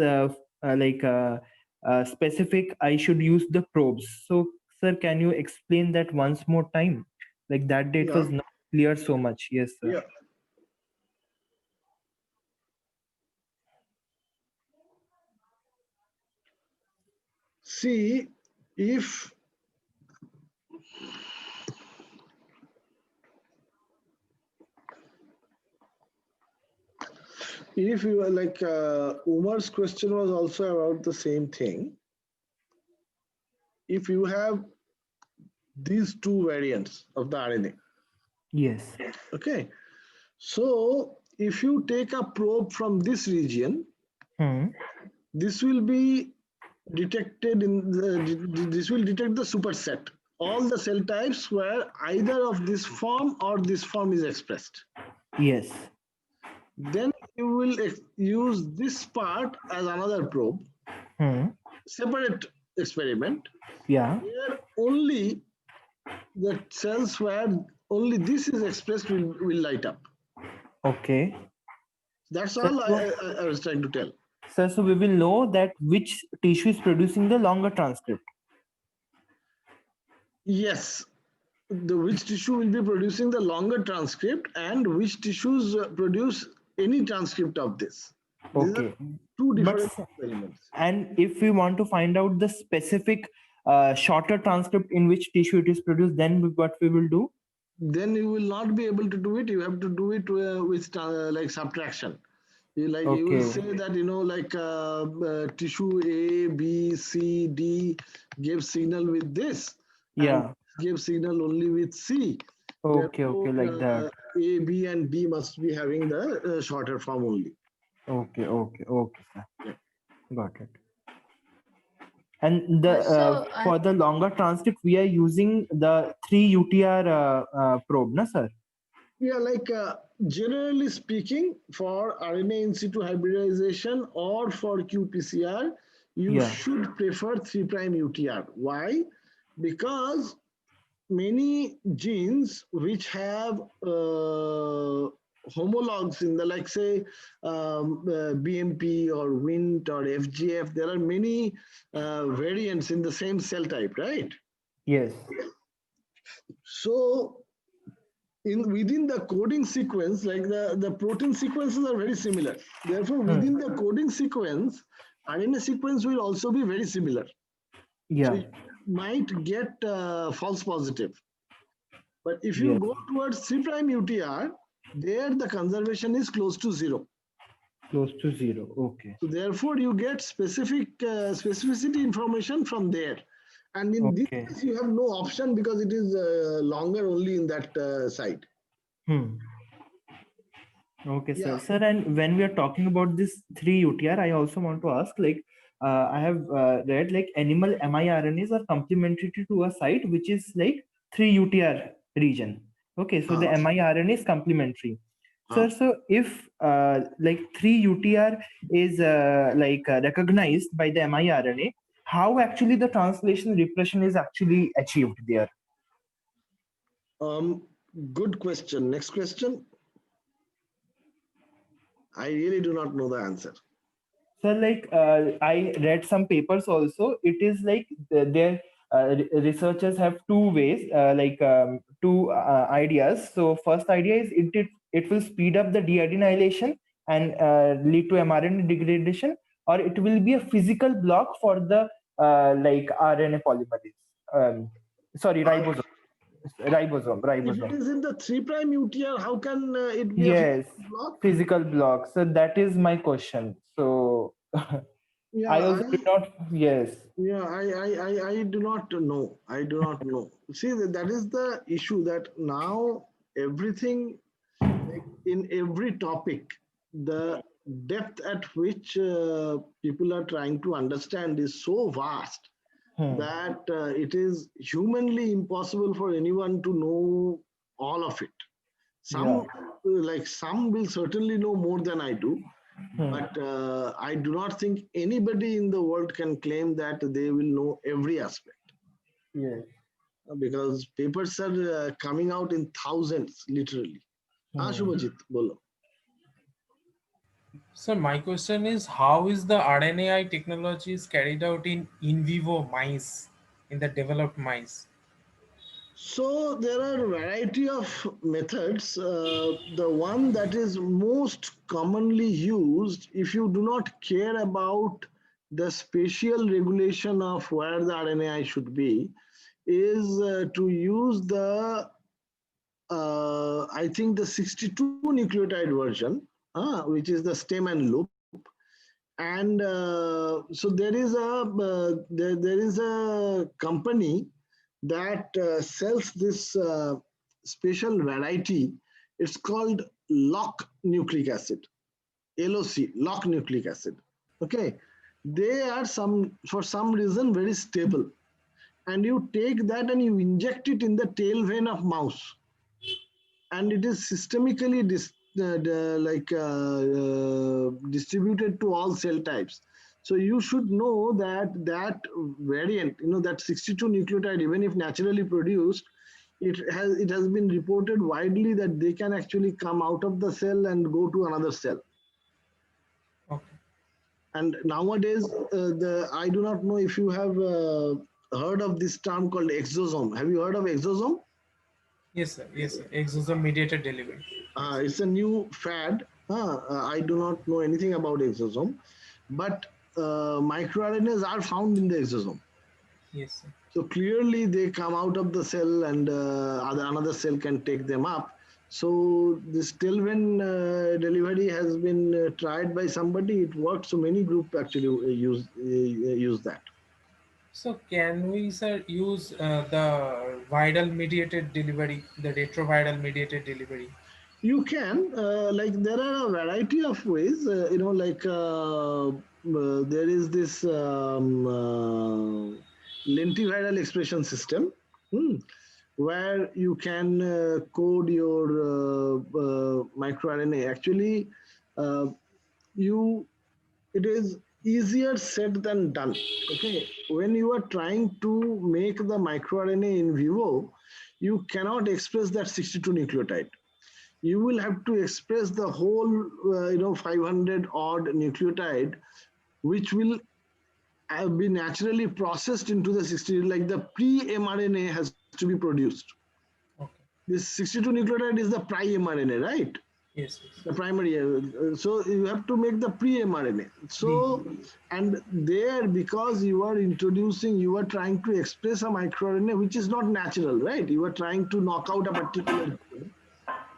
specific I should use the probes. So sir, can you explain that once more time? Like that date was not clear so much. Yes, sir. Yeah. See, if you are like Umar's question was also about the same thing. If you have these two variants of the RNA. Yes. Okay. So if you take a probe from this region, this will be detected this will detect the superset. All the cell types where either of this form or this form is expressed. Yes. Then you will use this part as another probe. Separate experiment. Yeah. Where only the cells where only this is expressed will light up. Okay. That's all I was trying to tell. Sir, so we will know that which tissue is producing the longer transcript. Yes. Which tissue will be producing the longer transcript and which tissues produce any transcript of this. Okay. Two different experiments. And if we want to find out the specific shorter transcript in which tissue it is produced, then what we will do? Then you will not be able to do it. You have to do it with like subtraction. You will say that tissue A, B, C, D gave signal with this. Yeah. And gave signal only with C. Okay, therefore, okay, like that. A, B, and B must be having the shorter form only. Okay, sir. Yeah. Got it. And the for the longer transcript, we are using the 3 UTR probe, na sir? Yeah, like generally speaking, for RNA in situ hybridization or for qPCR, you should prefer 3' UTR. Why? Because many genes which have homologs in the, like say BMP or WNT or FGF, there are many variants in the same cell type, right? Yes. So within the coding sequence, like the protein sequences are very similar. Therefore, within the coding sequence, RNA sequence will also be very similar. Yeah. So you might get false positive. But if you go towards 3' UTR, there the conservation is close to 0. Close to 0. Okay. So therefore, you get specificity information from there. And in this case, you have no option because it is longer only in that site. Okay, sir. Sir, and when we are talking about this 3 UTR, I also want to ask, like, I have read like animal miRNAs are complementary to a site which is like 3 UTR region. Okay, so the miRNA is complementary. Sir, so if like 3 UTR is recognized by the miRNA, how actually the translation repression is actually achieved there? Good question. Next question. I really do not know the answer. So, like, I read some papers also. It is like their researchers have two ways, two ideas. So, first idea is it will speed up the deadenylation and lead to mRNA degradation, or it will be a physical block for the RNA polymerase. Ribosome. If it is in the 3' UTR, how can it be a physical block? Physical block. So that is my question. So I also do not. Yes. Yeah, I do not know. I do not know. See, that is the issue, that now everything, like in every topic, the depth at which people are trying to understand is so vast that it is humanly impossible for anyone to know all of it. Some will certainly know more than I do, but I do not think anybody in the world can claim that they will know every aspect. Yes. Because papers are coming out in thousands, literally. Shubhajit, bolo. So my question is, how is the RNAi technology is carried out in vivo mice, in the developed mice? So there are a variety of methods. The one that is most commonly used, if you do not care about the spatial regulation of where the RNAi should be, is to use the, I think the 62 nucleotide version, which is the stem and loop. And so there is a company that sells this special variety. It's called lock nucleic acid, LOC, lock nucleic acid. Okay, they are for some reason very stable, and you take that and you inject it in the tail vein of mouse, and it is systemically distributed to all cell types. So you should know that variant, that 62 nucleotide, even if naturally produced, it has been reported widely that they can actually come out of the cell and go to another cell. Okay. And nowadays, I do not know if you have heard of this term called exosome. Have you heard of exosome? Yes, sir. Yes, sir. Exosome mediated delivery. It's a new fad. I do not know anything about exosome, but microRNAs are found in the exosome. Yes, sir. So clearly they come out of the cell, and another cell can take them up. So this tail vein delivery has been tried by somebody. It works. So many groups actually use that. So can we, sir, use the viral mediated delivery, the retroviral mediated delivery? You can, there are a variety of ways, there is this lentiviral expression system, where you can code your microRNA. Actually, it is easier said than done. Okay, when you are trying to make the microRNA in vivo, you cannot express that 62 nucleotide. You will have to express the whole 500 odd nucleotide, which will be naturally processed into the 60, like the pre-mRNA has to be produced. Okay. This 62 nucleotide is the pri-mRNA, right? Yes. The primary. So you have to make the pre-mRNA. So, and there, because you are introducing, you are trying to express a microRNA which is not natural, right? You are trying to knock out a particular gene.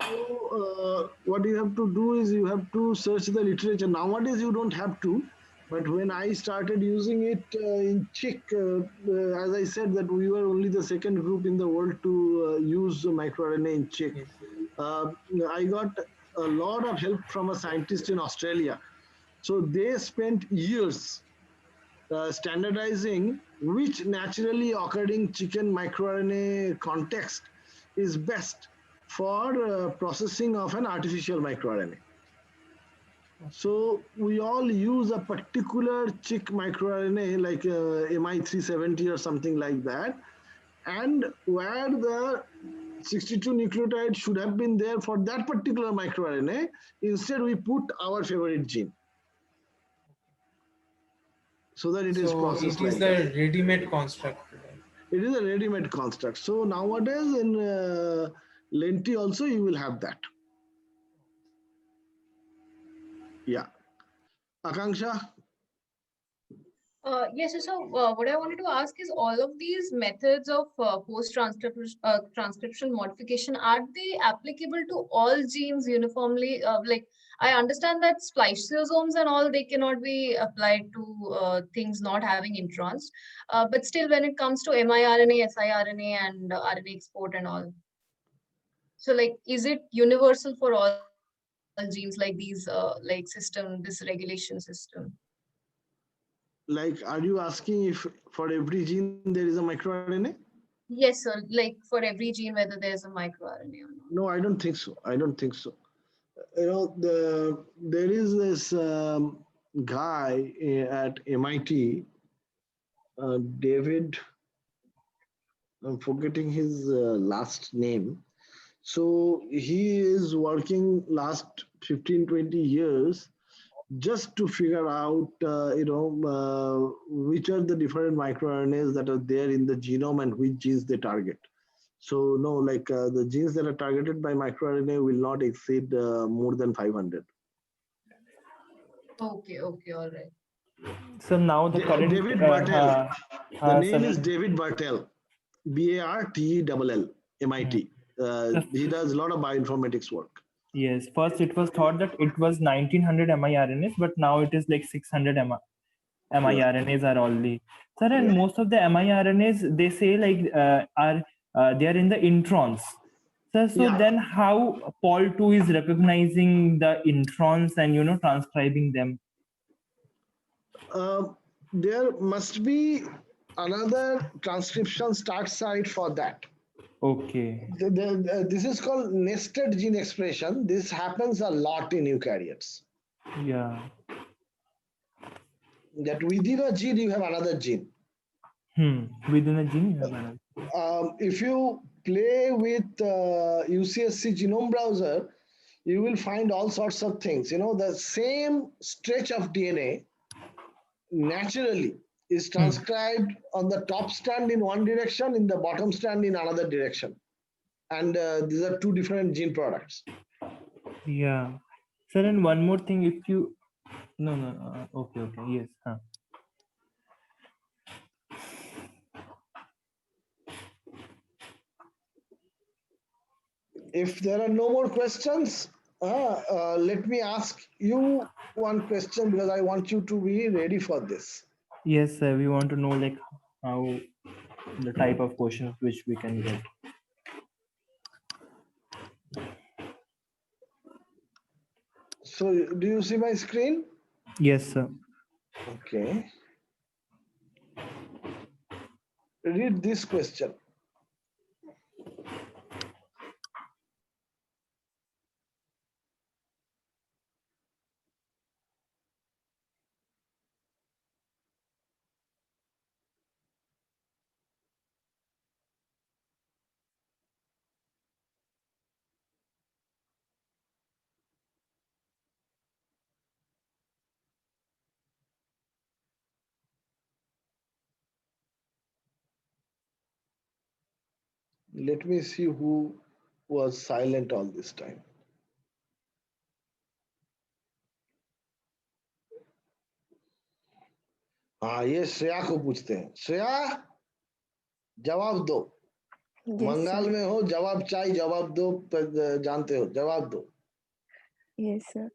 So what you have to do is you have to search the literature. Nowadays you don't have to, but when I started using it in chick, as I said that we were only the second group in the world to use microRNA in chick. I got a lot of help from a scientist in Australia. So they spent years standardizing which naturally occurring chicken microRNA context is best for processing of an artificial microRNA. So we all use a particular chick microRNA like MI370 or something like that, and where the 62 nucleotide should have been there for that particular microRNA, instead we put our favorite gene so that it is processed. It is the ready-made construct. It is a ready-made construct. So nowadays in Lenti also you will have that. Yeah. Akanksha? Yes, so what I wanted to ask is all of these methods of transcription modification, are they applicable to all genes uniformly? Like, I understand that spliceosomes and all, they cannot be applied to things not having introns. But still, when it comes to miRNA, siRNA, and RNA export and all, so like, is it universal for all genes like these, like system, this regulation system? Like, are you asking if for every gene there is a microRNA? Yes, sir. Like for every gene, whether there's a microRNA or not. No, I don't think so. I don't think so. You know, there is this guy at MIT, David. I'm forgetting his last name. So he is working last 15, 20 years just to figure out, which are the different microRNAs that are there in the genome and which genes they target. So no, like the genes that are targeted by microRNA will not exceed more than 500. Okay, all right. So now the current David Bartel. The name sorry. is David Bartel, Bartell, MIT. He does a lot of bioinformatics work. Yes, first it was thought that it was 1900 miRNAs, but now it is like 600 miRNAs are only. Sir, and most of the miRNAs, they say like they are in the introns. Sir, so then how Pol2 is recognizing the introns and transcribing them? There must be another transcription start site for that. Okay. This is called nested gene expression. This happens a lot in eukaryotes. Yeah. That within a gene, you have another gene. Within a gene, you have another. If you play with UCSC genome browser, you will find all sorts of things. You know, the same stretch of DNA naturally is transcribed on the top strand in one direction, in the bottom strand in another direction. And these are two different gene products. Yeah. Sir, and one more thing, if you... No. Okay. Yes. If there are no more questions, let me ask you one question because I want you to be ready for this. Yes, sir. We want to know like how the type of questions which we can get. So, do you see my screen? Yes, sir. Okay. Read this question. Let me see who was silent all this time? हाँ, ये श्रेया को पूछते हैं। श्रेया, जवाब दो। बंगाल में हो, जवाब चाहिए, जवाब दो, जानते हो, जवाब दो। Yes, sir.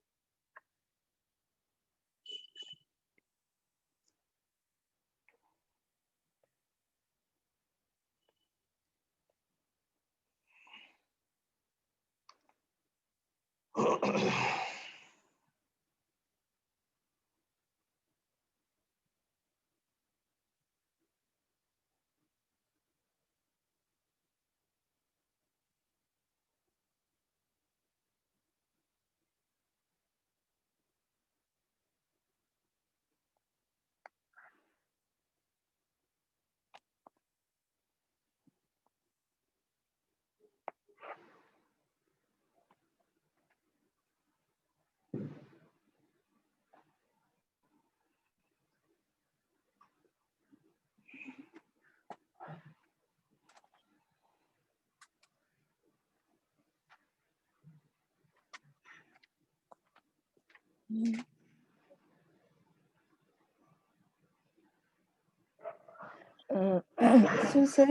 So, sir,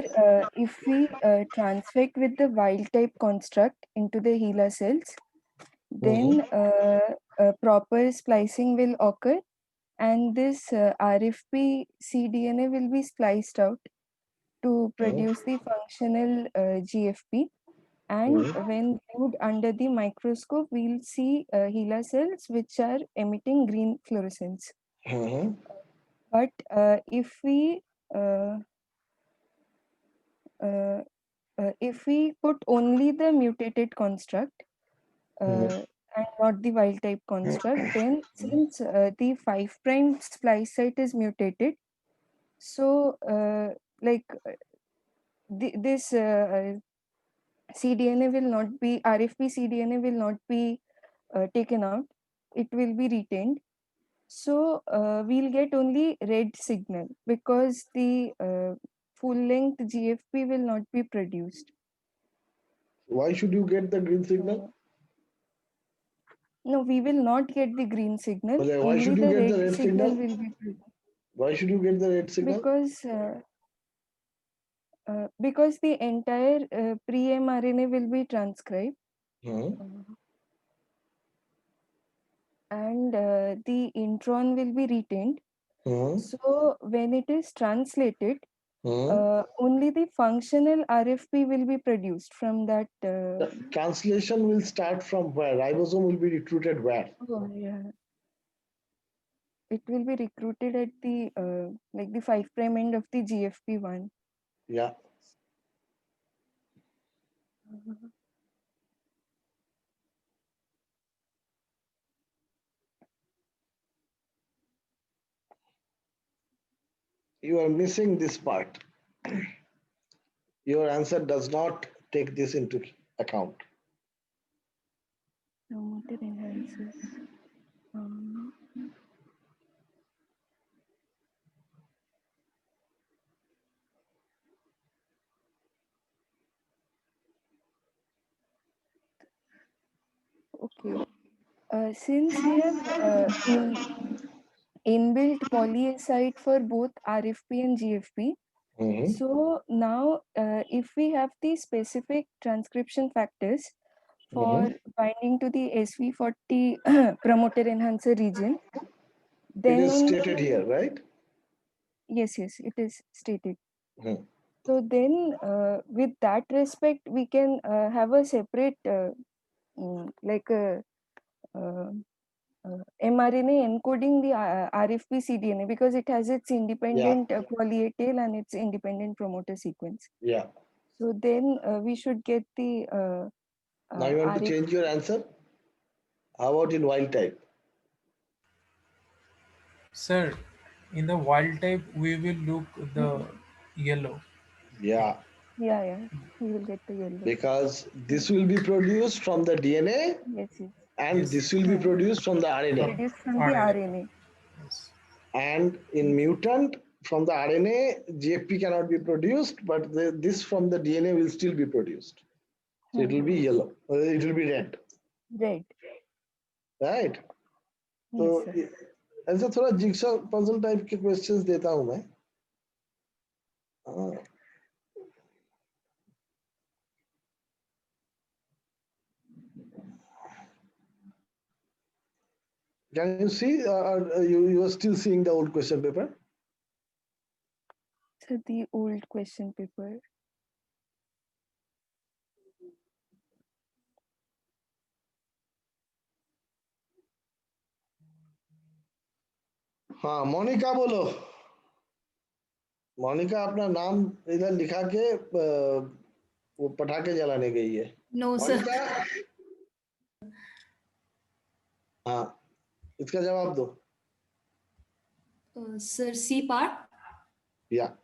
if we transfect with the wild type construct into the HeLa cells, then proper splicing will occur, and this RFP cDNA will be spliced out to produce the functional GFP. And when viewed under the microscope, we'll see HeLa cells which are emitting green fluorescence. But if we put only the mutated construct and not the wild type construct, then since the 5' splice site is mutated, so this cDNA will not be, RFP cDNA will not be taken out, it will be retained. So we'll get only red signal because the full length GFP will not be produced. Why should you get the green signal? No, we will not get the green signal. Why only should you the get red the red signal signal? will be produced. Why should you get the red signal? Because the entire pre-mRNA will be transcribed. And the intron will be retained. So when it is translated, only the functional RFP will be produced from that. The translation will start from where? Ribosome will be recruited where? Oh, yeah. It will be recruited at the like the 5' end of the GFP1. Yeah. You are missing this part. Your answer does not take this into account. Promoter enhances. Okay. Since we have inbuilt polyacid for both RFP and GFP, so now if we have the specific transcription factors for binding to the SV40 promoter enhancer region, then it is stated here, right? Yes, it is stated. So then with that respect, we can have a separate like a mRNA encoding the RFP cDNA because it has its independent poly A tail and its independent promoter sequence. Yeah. So then we should get the. Now you want to change your answer? How about in wild type? Sir, in the wild type, we will look the yellow. Yeah. Yeah. We will get the yellow. Because this will be produced from the DNA. Yes. And this will be produced from the RNA. Produced from the RNA. Yes. And in mutant, from the RNA, GFP cannot be produced, but this from the DNA will still be produced. So it will be yellow. It will be red. Red. Right. Yes, तो sir. ऐसा थोड़ा जिक्सा puzzle type के questions देता हूं मैं. Can you see? You are still seeing the old question paper? So the old question paper. हाँ मोनिका बोलो. मोनिका अपना नाम इधर लिखा के वो पटाखे जलाने गई है. No sir. मोनिका. हाँ इसका जवाब दो. Sir C part. Yeah.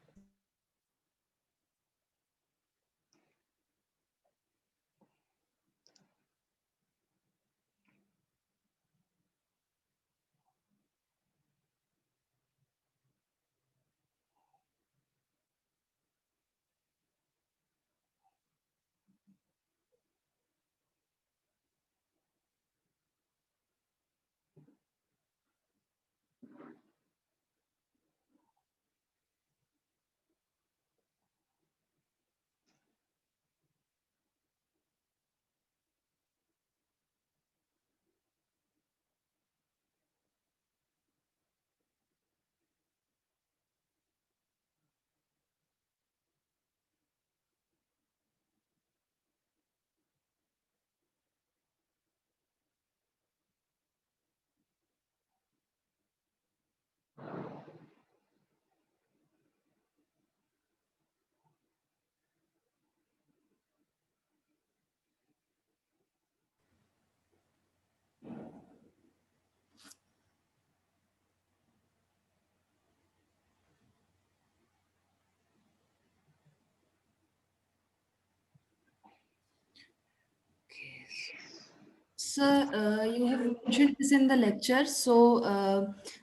Sir, you have mentioned this in the lecture. So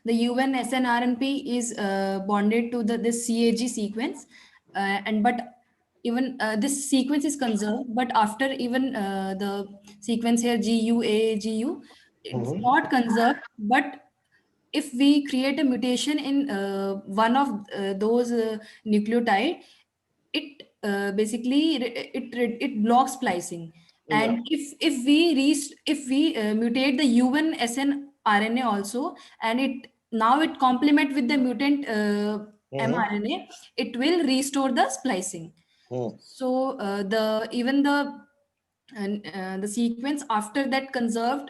the UN SNRNP is bonded to this CAG sequence, and but even this sequence is conserved. But after even the sequence here GU, it's not conserved. But if we create a mutation in one of those nucleotide, it basically it blocks splicing. And if we mutate the UN SNRNA also, and it now it complement with the mutant mRNA, it will restore the splicing. So the sequence after that conserved,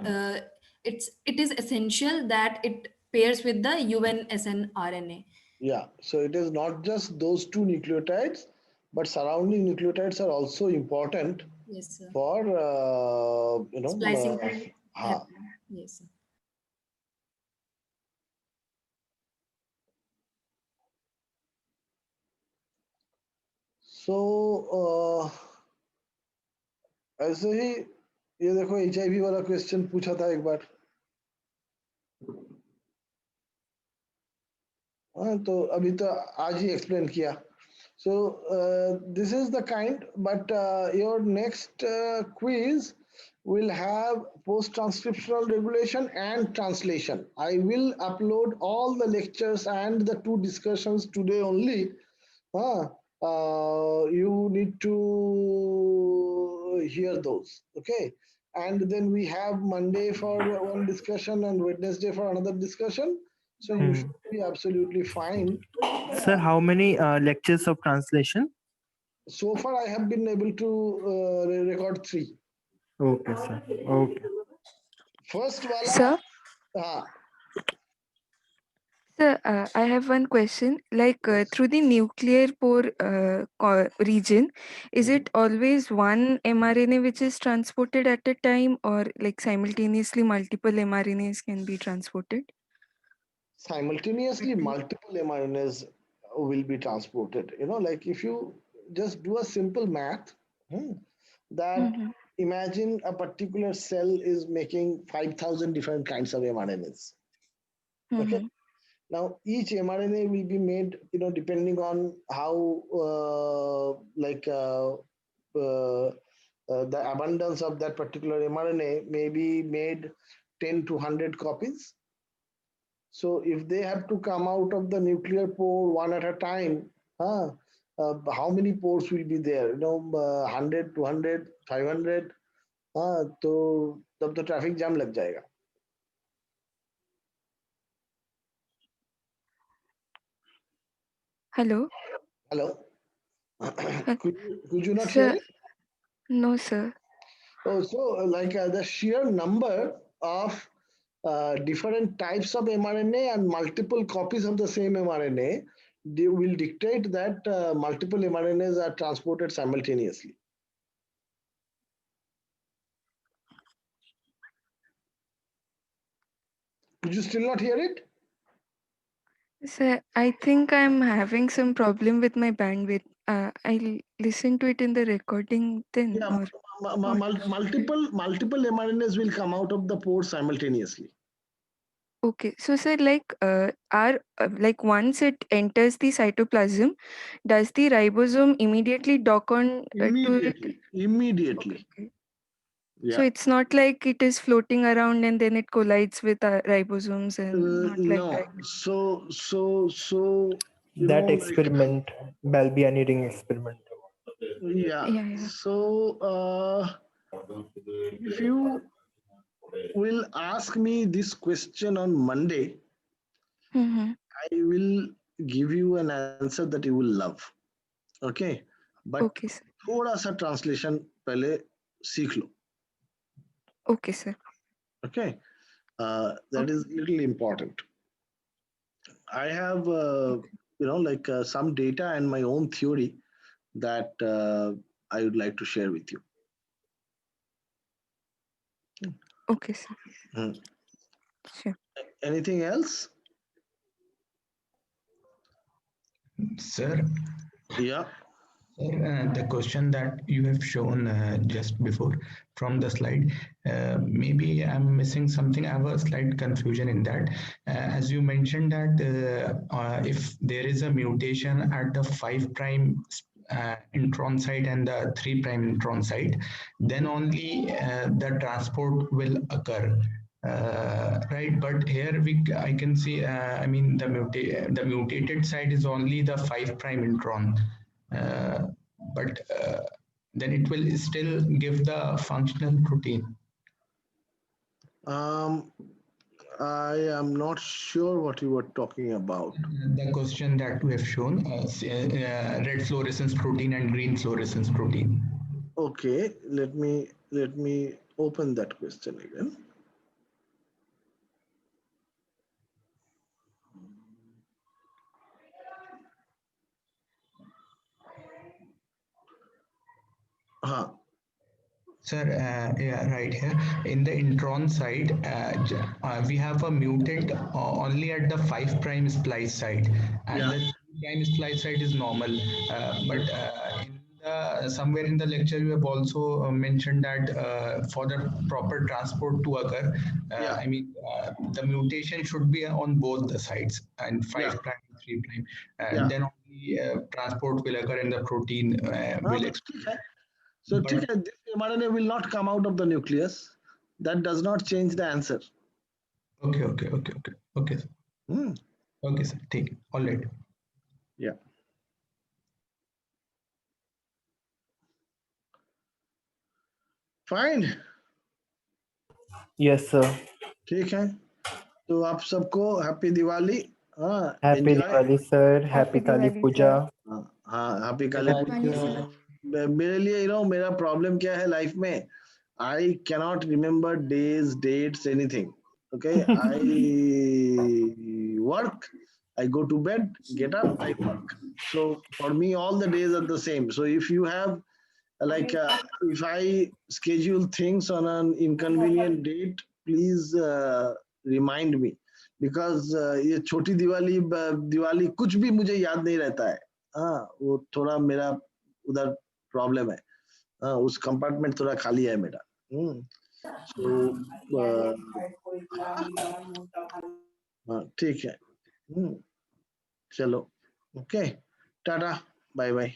it is essential that it pairs with the UN SNRNA. Yeah, so it is not just those two nucleotides, but surrounding nucleotides are also important. Yes, sir. For Splicing. Yes, sir. So ऐसे ही ये देखो HIV वाला question पूछा था एक बार. हाँ तो अभी तो आज ही एक्सप्लेन किया. So this is the kind, but your next quiz will have post-transcriptional regulation and translation. I will upload all the lectures and the two discussions today only. You need to hear those, okay? And then we have Monday for one discussion and Wednesday for another discussion. So you should be absolutely fine. Sir, how many lectures of translation? So far, I have been able to record 3. Okay, sir. Okay. First wala. Sir? Sir, I have one question. Like through the nuclear pore region, is it always one mRNA which is transported at a time, or like simultaneously multiple mRNAs can be transported? Simultaneously, multiple mRNAs will be transported. You know, like if you just do a simple math, that imagine a particular cell is making 5,000 different kinds of mRNAs. Okay. Now each mRNA will be made, depending on how the abundance of that particular mRNA may be made 10 to 100 copies. So if they have to come out of the nuclear pore one at a time, how many pores will be there? 100, 200, 500. तो तब तो traffic jam लग जाएगा. Hello. Hello. Could you not Sir, hear it? no, sir. Oh, so like the sheer number of different types of mRNA and multiple copies of the same mRNA, they will dictate that multiple mRNAs are transported simultaneously. Could you still not hear it? Sir, I think I'm having some problem with my bandwidth. I'll listen to it in the recording then. Yeah, Or multiple mRNAs will come out of the pore simultaneously. okay, so sir, like once it enters the cytoplasm, does the ribosome immediately dock on to it? Immediately. Okay. Yeah. So it's not like it is floating around and then it collides with ribosomes and not like No. that. So that experiment, Balbiani ring experiment. Yeah. So if you will ask me this question on Monday, I will give you an answer that you will love. Okay. But Okay, sir. थोड़ा सा translation पहले सीख लो. Okay, sir. Okay. That is little important. I have some data and my own theory that I would like to share with you. Okay, sir. Sure. Anything else? Sir? Yeah. Sir, the question that you have shown just before from the slide, maybe I'm missing something. I have a slight confusion in that. As you mentioned that if there is a mutation at the 5' intron site and the 3' intron site, then only the transport will occur. Right, but here I can see, the mutated site is only the 5' intron. But then it will still give the functional protein. I am not sure what you were talking about. The question that we have shown, red fluorescence protein and green fluorescence protein. Okay, let me open that question again. Sir, yeah, right here in the intron side, we have a mutant only at the 5' splice site, and the 3' splice site is normal. Somewhere in the lecture, you have also mentioned that for the proper transport to occur, the mutation should be on both the sides, and 5' and 3', and then only transport will occur and the protein will expand. So this mRNA will not come out of the nucleus. That does not change the answer. Okay. Okay, sir. Okay, sir. Take it. All right. Yeah. Fine. Yes, sir. ठीक है. तो आप सबको happy Diwali. Happy Diwali, sir. Happy Kali Puja. हाँ, happy Kali Puja. मेरे लिए मेरा problem क्या है लाइफ में, I cannot remember days, dates, anything. Okay, I work, I go to bed, get up, I work. So for me, all the days are the same. So if you have if I schedule things on an inconvenient date, please remind me, because ये छोटी दिवाली कुछ भी मुझे याद नहीं रहता है. वो थोड़ा मेरा उधर प्रॉब्लम है. उस कंपार्टमेंट थोड़ा खाली है मेरा. ठीक है. चलो. Okay, tata, bye bye.